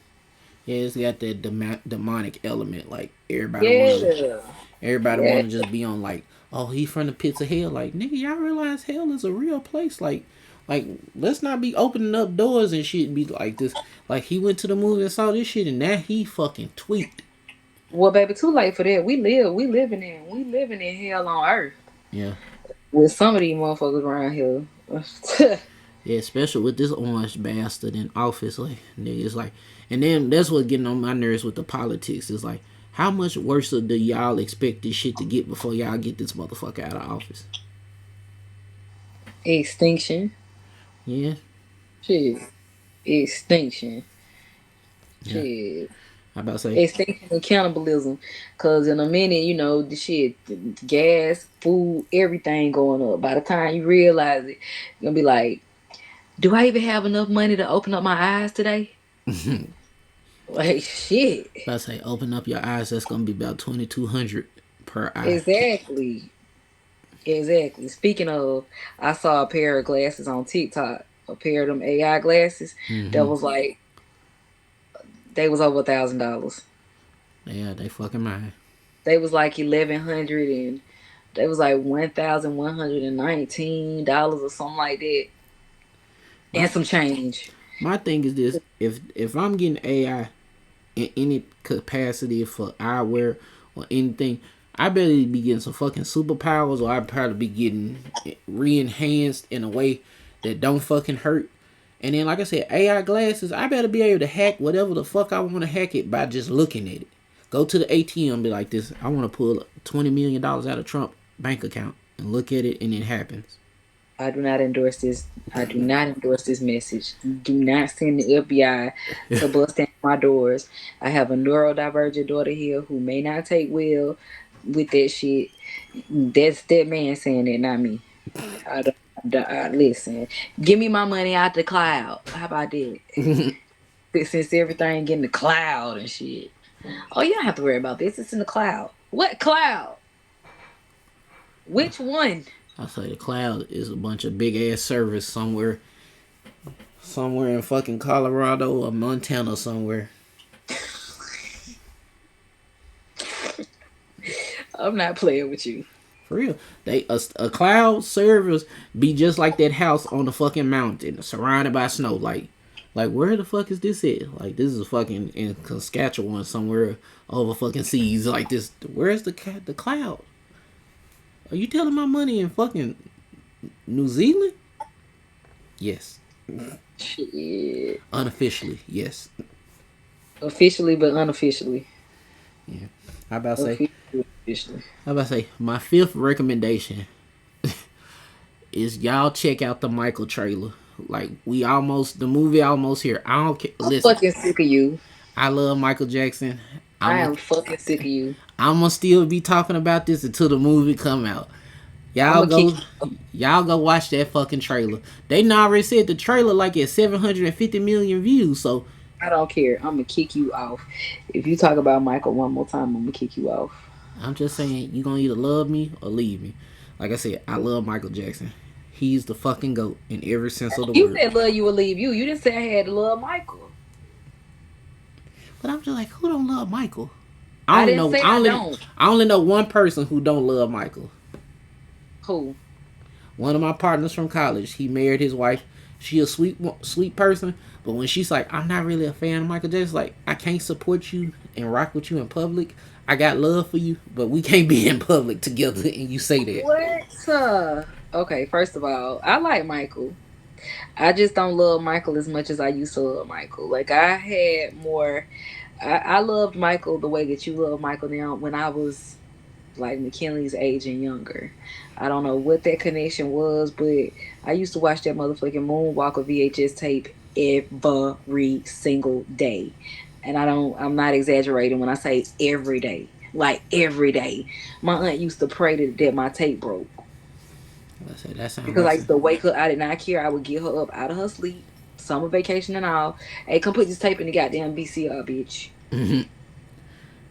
yeah, it's got that demonic element. Like Yeah, everybody yeah. wanna just be on like, oh, he from the pits of hell. Like, nigga, y'all realize hell is a real place. Like, let's not be opening up doors and shit. Be like this. Like he went to the movie and saw this shit, and now he fucking tweaked. Well, baby, too late for that. We living in hell on earth Yeah. with some of these motherfuckers around here. Yeah, especially with this orange bastard in office, like niggas like, and then that's what getting on my nerves with the politics. Is like, how much worse do y'all expect this shit to get before y'all get this motherfucker out of office? Extinction, Yeah, shit. Extinction, yeah. shit. I about to say, Extinction and cannibalism. Cause in a minute, the shit, gas, food, everything going up. By the time you realize it, you're gonna be like, do I even have enough money to open up my eyes today? Like shit. about to say, open up your eyes. That's gonna be about 2,200 per eye. Exactly. Exactly. Speaking of, I saw a pair of glasses on TikTok. A pair of them AI glasses that Mm-hmm. was like they was over $1,000. Yeah, they fucking mine. They was like 1,100 and they was like $1,119 or something like that, My and some change. my thing is this: if I'm getting AI in any capacity for eyewear or anything, I better be getting some fucking superpowers, or I probably be getting re-enhanced in a way that don't fucking hurt. And then, like I said, AI glasses, I better be able to hack whatever the fuck I want to hack it by just looking at it. Go to the ATM, be like this: I want to pull $20 million out of Trump bank account, and look at it, and it happens. I do not endorse this. I do not endorse this message. Do not send the FBI to bust down my doors. I have a neurodivergent daughter here who may not take well with that shit. That's that man saying that, not me. I don't. Listen, give me my money out the cloud. How about that? Since everything in the cloud and shit. Oh, you don't have to worry about this. It's in the cloud. What cloud? Which one? I say the cloud is a bunch of big ass servers somewhere in fucking Colorado or Montana somewhere. I'm not playing with you. For real, a cloud servers be just like that house on the fucking mountain, surrounded by snow. Like where the fuck is this at? Like this is fucking in Saskatchewan somewhere over fucking seas. Like this, where's the cloud? Are you telling my money in fucking New Zealand? Yes, Shit. unofficially, yes. Officially, but unofficially. Yeah, I about to say, Officially, officially. my fifth recommendation is y'all check out the Michael trailer. Like the movie almost here. I don't care. I'm Listen, fucking sick of you. I love Michael Jackson. I I'm a, am fucking sick of you. I'm gonna still be talking about this until the movie come out. I'm Y'all gonna kick go, you off. y'all go watch that fucking trailer. They not already said the trailer like at 750 million views. So I don't care. I'm gonna kick you off. If you talk about Michael one more time, I'm gonna kick you off. I'm just saying you gonna either love me or leave me. Like I said, I love Michael Jackson. He's the fucking goat in every sense of the You word. said love you will leave you. You didn't say I had to love Michael. But I'm just like, who don't love Michael? I I only didn't know say I I only don't. I only know one person who don't love Michael. Who? One of my partners from college. He married his wife. She a sweet person, but when she's like, I'm not really a fan of Michael Jackson, like I can't support you and rock with you in public. I got love for you, but we can't be in public together. And you say that. What? Okay, first of all, I like Michael. I just don't love Michael as much as I used to love Michael. Like I had more. I loved Michael the way that you love Michael now. When I was like McKinley's age and younger, I don't know what that connection was, but I used to watch that motherfucking Moonwalker VHS tape every single day, and I don't. I'm not exaggerating when I say every day. Like every day, my aunt used to pray that my tape broke I said that sound because about I used to wake her. I did not care. I would get her up out of her sleep, summer vacation and all. Hey, come put this tape in the goddamn VCR, bitch. the.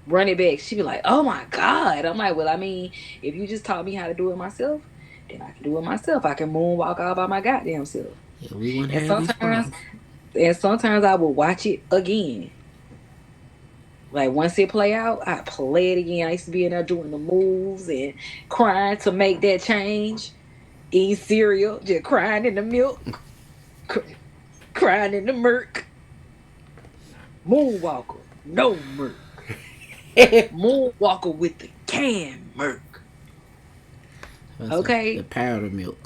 Run it back. She'd be like, "Oh my god!" I'm like, "Well, I mean, if you just taught me how to do it myself, then I can do it myself. I can moonwalk all by my goddamn self." Yeah, we wouldn't And have these sometimes, problems. and sometimes I would watch it again. Like once it play out, I play it again. I used to be in there doing the moves and crying to make that change. Eat cereal, just crying in the milk, crying in the murk. Moonwalker, no murk. Moonwalker with the can murk. I said the Okay. powder milk.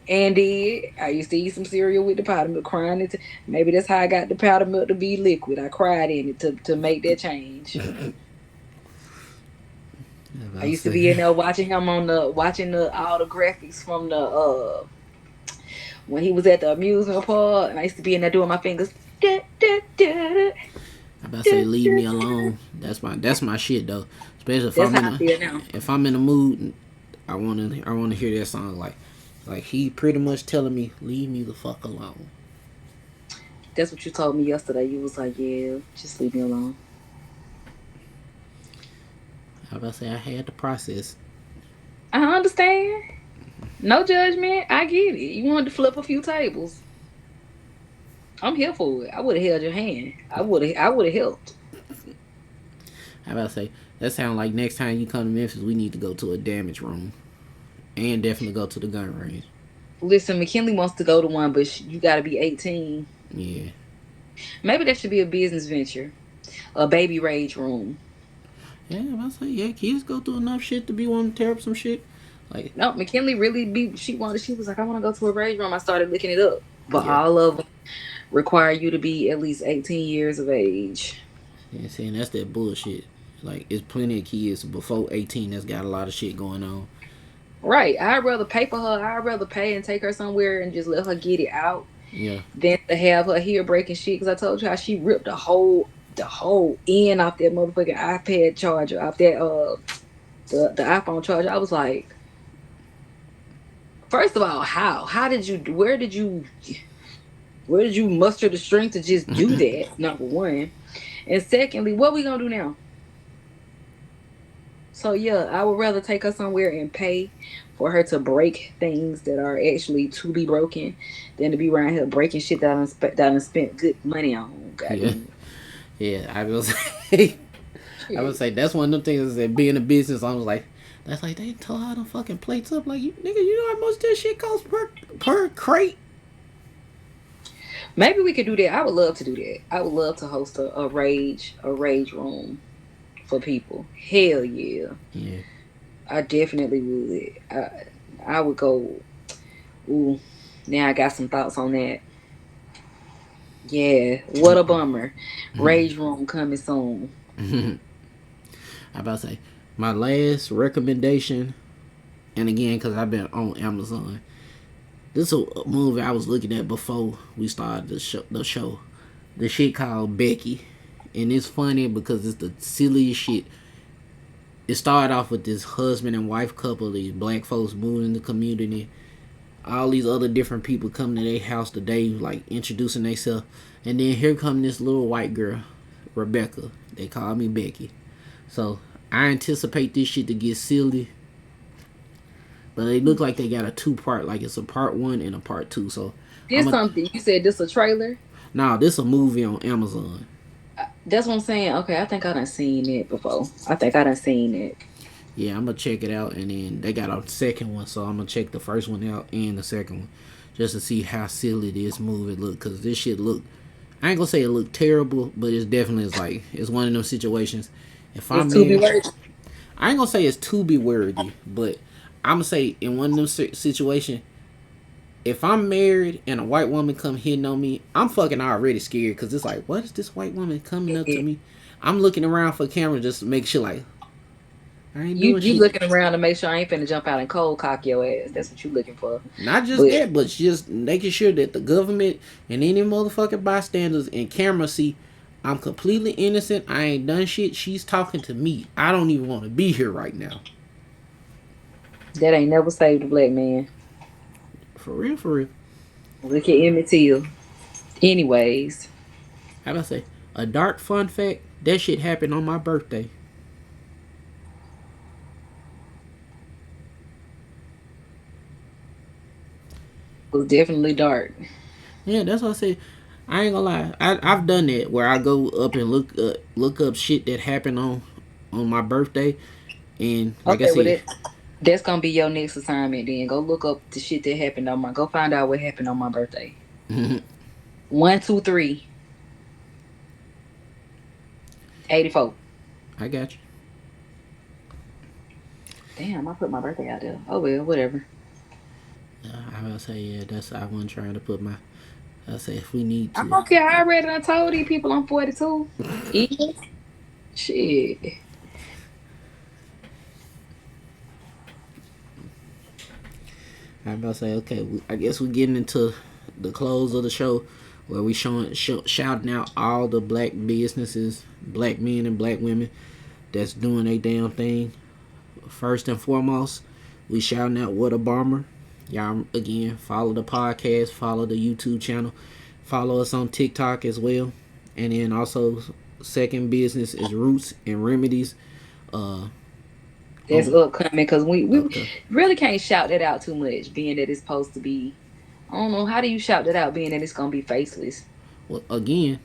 And did I used to eat some cereal with the powder milk, crying it. Maybe that's how I got the powder milk to be liquid. I cried in it to make that change. I I used to be in say, there watching him on the watching the all the graphics from the when he was at the amusement park, and I used to be in there doing my fingers. Da, da, da, I about to say da, leave da, me da. alone. That's my shit though. Especially if That's I'm how in I a feel now. if I'm in a mood, I wanna hear that song like he pretty much telling me leave me the fuck alone. That's what you told me yesterday. You was like, "Yeah, just leave me alone." I about to say I had to process. I understand. No judgment. I get it. You wanted to flip a few tables. I'm here for it. I would have held your hand. I would have helped. I about to say that sound like next time you come to Memphis, we need to go to a damage room and definitely go to the gun range. Listen, McKinley wants to go to one, but you got to be 18. Yeah, Maybe that should be a business venture, a baby rage room. yeah. I about to say yeah. Kids go through enough shit to be wanting to tear up some shit. Like No, McKinley really be. She wanted. She was like, I want to go to a rage room. I started looking it up, but yeah, all of them require you to be at least 18 years of age. yeah. Saying that's that bullshit. Like it's plenty of kids before 18 that's got a lot of shit going on. Right. I'd rather pay for her. I'd rather pay and take her somewhere and just let her get it out Yeah, than to have her here breaking shit. Because I told you how she ripped the whole end off that motherfucking iPad charger, off that the iPhone charger. I was like, first of all, how did you where did you muster the strength to just do that? Number one, and secondly, what we gonna do now? So yeah, I would rather take her somewhere and pay for her to break things that are actually to be broken than to be around here breaking shit that I done spent good money on. yeah, Goddamn. yeah. I will say, I would Shit. say that's one of them things that being a business. I was like, that's like they tore all them fucking plates up. Like you nigga, you know how much that shit costs per crate. Maybe we could do that. I would love to do that. I would love to host a rage room for people. Hell yeah. Yeah, I definitely would. I would go. Ooh, now I got some thoughts on that. Yeah, what a bummer. Rage room coming soon. I about to say my last recommendation, and again because I've been on Amazon. This is a movie I was looking at before we started the show. The shit called Becky, and it's funny because it's the silliest shit. It started off with this husband and wife couple, these black folks moving in the community. All these other different people coming to their house today, like introducing themselves, and then here come this little white girl, Rebecca. They call me Becky. So I anticipate this shit to get silly, but they look like they got a two-part, like it's a part one and a part two. So I'm This a something you said. This a trailer. nah. This a movie on Amazon. That's what I'm saying. Okay, I think I done seen it before. I think I done seen it. Yeah, I'm gonna check it out, and then they got a second one, so I'm gonna check the first one out and the second one, just to see how silly this movie look. Cause this shit look, I ain't gonna say it look terrible, but it's definitely is like it's one of those situations. If I'm It's to be married, worth. I ain't gonna say it's to be worthy, but I'm gonna say in one of them situations, if I'm married and a white woman come hitting on me, I'm fucking already scared because it's like, what is this white woman coming up to Yeah. me? I'm looking around for camera just to make sure like I ain't You doing you shit. looking around to make sure I ain't finna jump out and cold cock your ass. That's what you looking for. Not just But that, but just making sure that the government and any motherfucking bystanders and camera see I'm completely innocent. I ain't done shit. She's talking to me. I don't even want to be here right now. that ain't never saved a black man. For real, for real. Look at Emmett Till. Anyways, How about I say? A dark fun fact, that shit happened on my birthday. it was definitely dark. Yeah, that's what I said. I ain't gonna lie. I've done that where I go up and look up shit that happened on my birthday, and like I Okay, well said, that's gonna be your next assignment then. Go look up the shit that happened on my go find out what happened on my birthday. 1, 2, 3, 84. I got you. Damn, I put my birthday out there. Oh well, whatever. I was say yeah. That's I wasn't trying to put my. I say if we need I to. don't care. I already done told these people I'm 42. Yeah. Shit. I about to say okay. I guess we're getting into the close of the show where we shouting out all the black businesses, black men and black women that's doing a damn thing. First and foremost, we shouting out What a Bomber. Y'all again follow the podcast, follow the YouTube channel, follow us on TikTok as well, and then also second business is Roots and Remedies. Uh, That's on upcoming because we okay. really can't shout that out too much, being that it's supposed to be. I don't know. How do you shout that out, being that it's gonna be faceless? Well, again,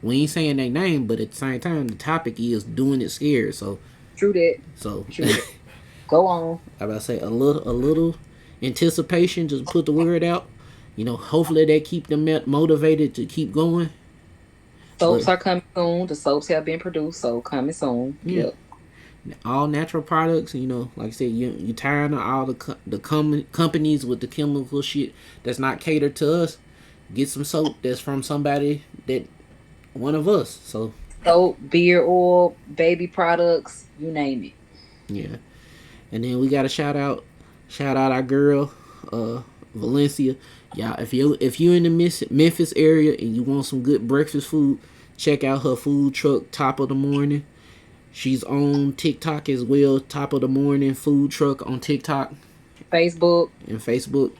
we ain't saying their name, but at the same time, the topic is doing it scared. True that. So True that. Go on. I about to say a little anticipation, just put the word out. Hopefully they keep them motivated to keep going. But Soaps are coming soon. The soaps have been produced, so coming soon. yeah, Yep. all natural products. Like I said, you tired of all the companies with the chemical shit that's not catered to us. Get some soap that's from somebody that one of us. So Soap, beard oil, baby products, you name it. yeah, and then we got to shout out our girl, uh, Valencia. Y'all, if you in the Memphis area and you want some good breakfast food, check out her food truck, Top of the Morning. She's on TikTok as well. Top of the Morning food truck on TikTok Facebook, and Facebook.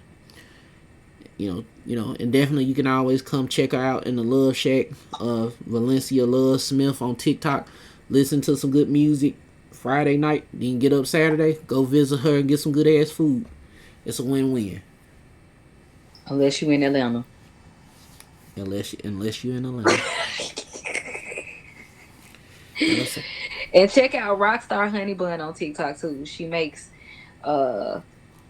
And definitely you can always come check her out in the Love Shack of Valencia Love Smith on TikTok. Listen to some good music Friday night. Then get up Saturday, go visit her and get some good ass food. It's a win-win. unless you in Atlanta. Unless you're in Atlanta. Let's say, And check out Rockstar Honey Bun on TikTok too. She makes uh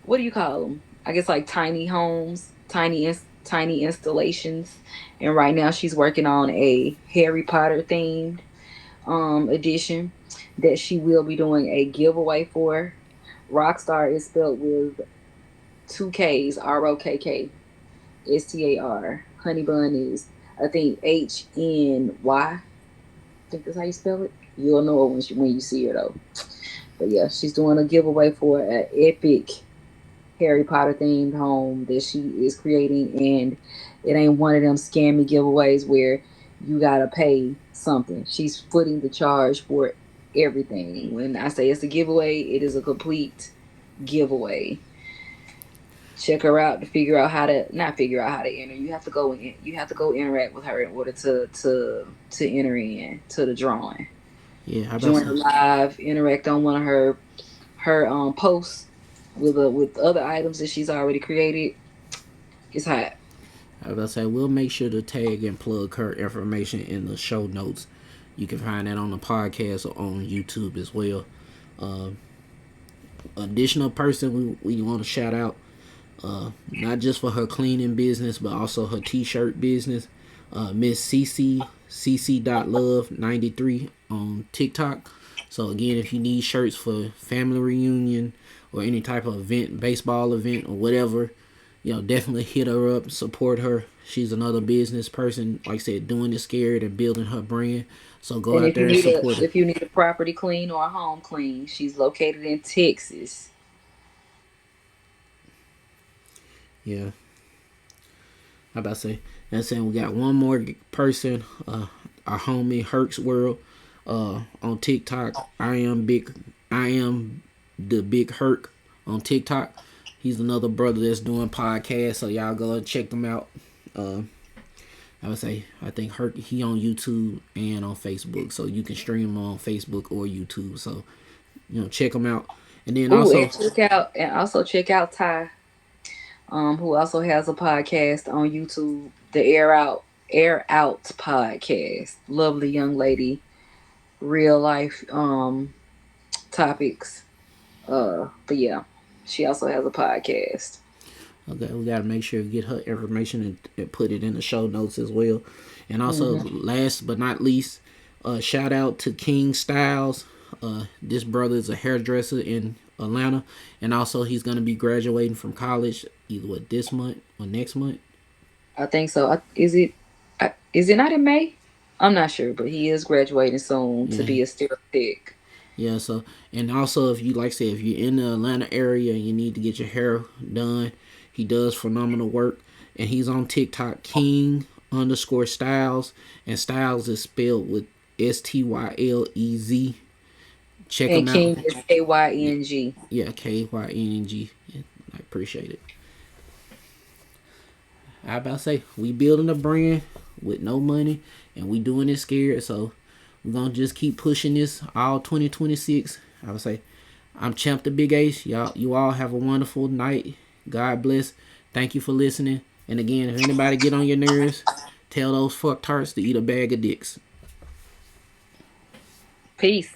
what do you call them? I guess like tiny homes, tiny installations. And right now she's working on a Harry Potter themed edition that she will be doing a giveaway for. Rockstar is spelled with two K's, ROKKSTAR. Honey Bun is I think HNY. I think that's how you spell it. You'll know it when you see her though. But yeah, she's doing a giveaway for an epic Harry Potter themed home that she is creating, and it ain't one of them scammy giveaways where you gotta pay something. She's footing the charge for everything. When I say it's a giveaway, it is a complete giveaway. Check her out to figure out how to not figure out how to enter. You have to go in. You have to go interact with her in order to enter in to the drawing. yeah, how about Join say? her live, interact on one of her posts with other items that she's already created. It's hot. How about say? We'll make sure to tag and plug her information in the show notes. You can find that on the podcast or on YouTube as well. Uh, Additional person we want to shout out, not just for her cleaning business, but also her t-shirt business. Miss Cc.love93 on TikTok. So again, if you need shirts for family reunion or any type of event, baseball event or whatever, definitely hit her up, support her. She's another business person, like I said, doing it scared and building her brand. So go And out there and support her. if you need a property clean or a home clean, she's located in Texas. Yeah, how about say? And saying we got one more person, our homie Herc's World, on TikTok. I am the big Herc on TikTok. He's another brother that's doing podcasts, so y'all go and check them out. Uh, I would say I think Herc he on YouTube and on Facebook, so you can stream him on Facebook or YouTube. So check him out. And then Ooh, also, and also check out Ty, who also has a podcast on YouTube, the Air Out podcast. Lovely young lady, real life topics. But yeah, she also has a podcast. okay, we got to make sure to get her information and put it in the show notes as well. And also, Hmm. last but not least, shout out to King Styles. This brother is a hairdresser in Atlanta, and also he's going to be graduating from college either this month or next month. I think so. Is it not in May? I'm not sure, but he is graduating soon to Yeah, be a tech. yeah. So, and also if you like, say, if you're in the Atlanta area and you need to get your hair done, he does phenomenal work, and he's on TikTok, King_Styles, and Styles is spelled with Stylez. Check And him out. King is Kyng. Yeah, Kyng. Yeah, I appreciate it. I about to say we building a brand with no money, and we doing it scared. So we're gonna just keep pushing this all 2026. I would say I'm Champ the Big Ace. You all have a wonderful night. God bless. Thank you for listening. And again, if anybody get on your nerves, tell those fuck tarts to eat a bag of dicks. Peace.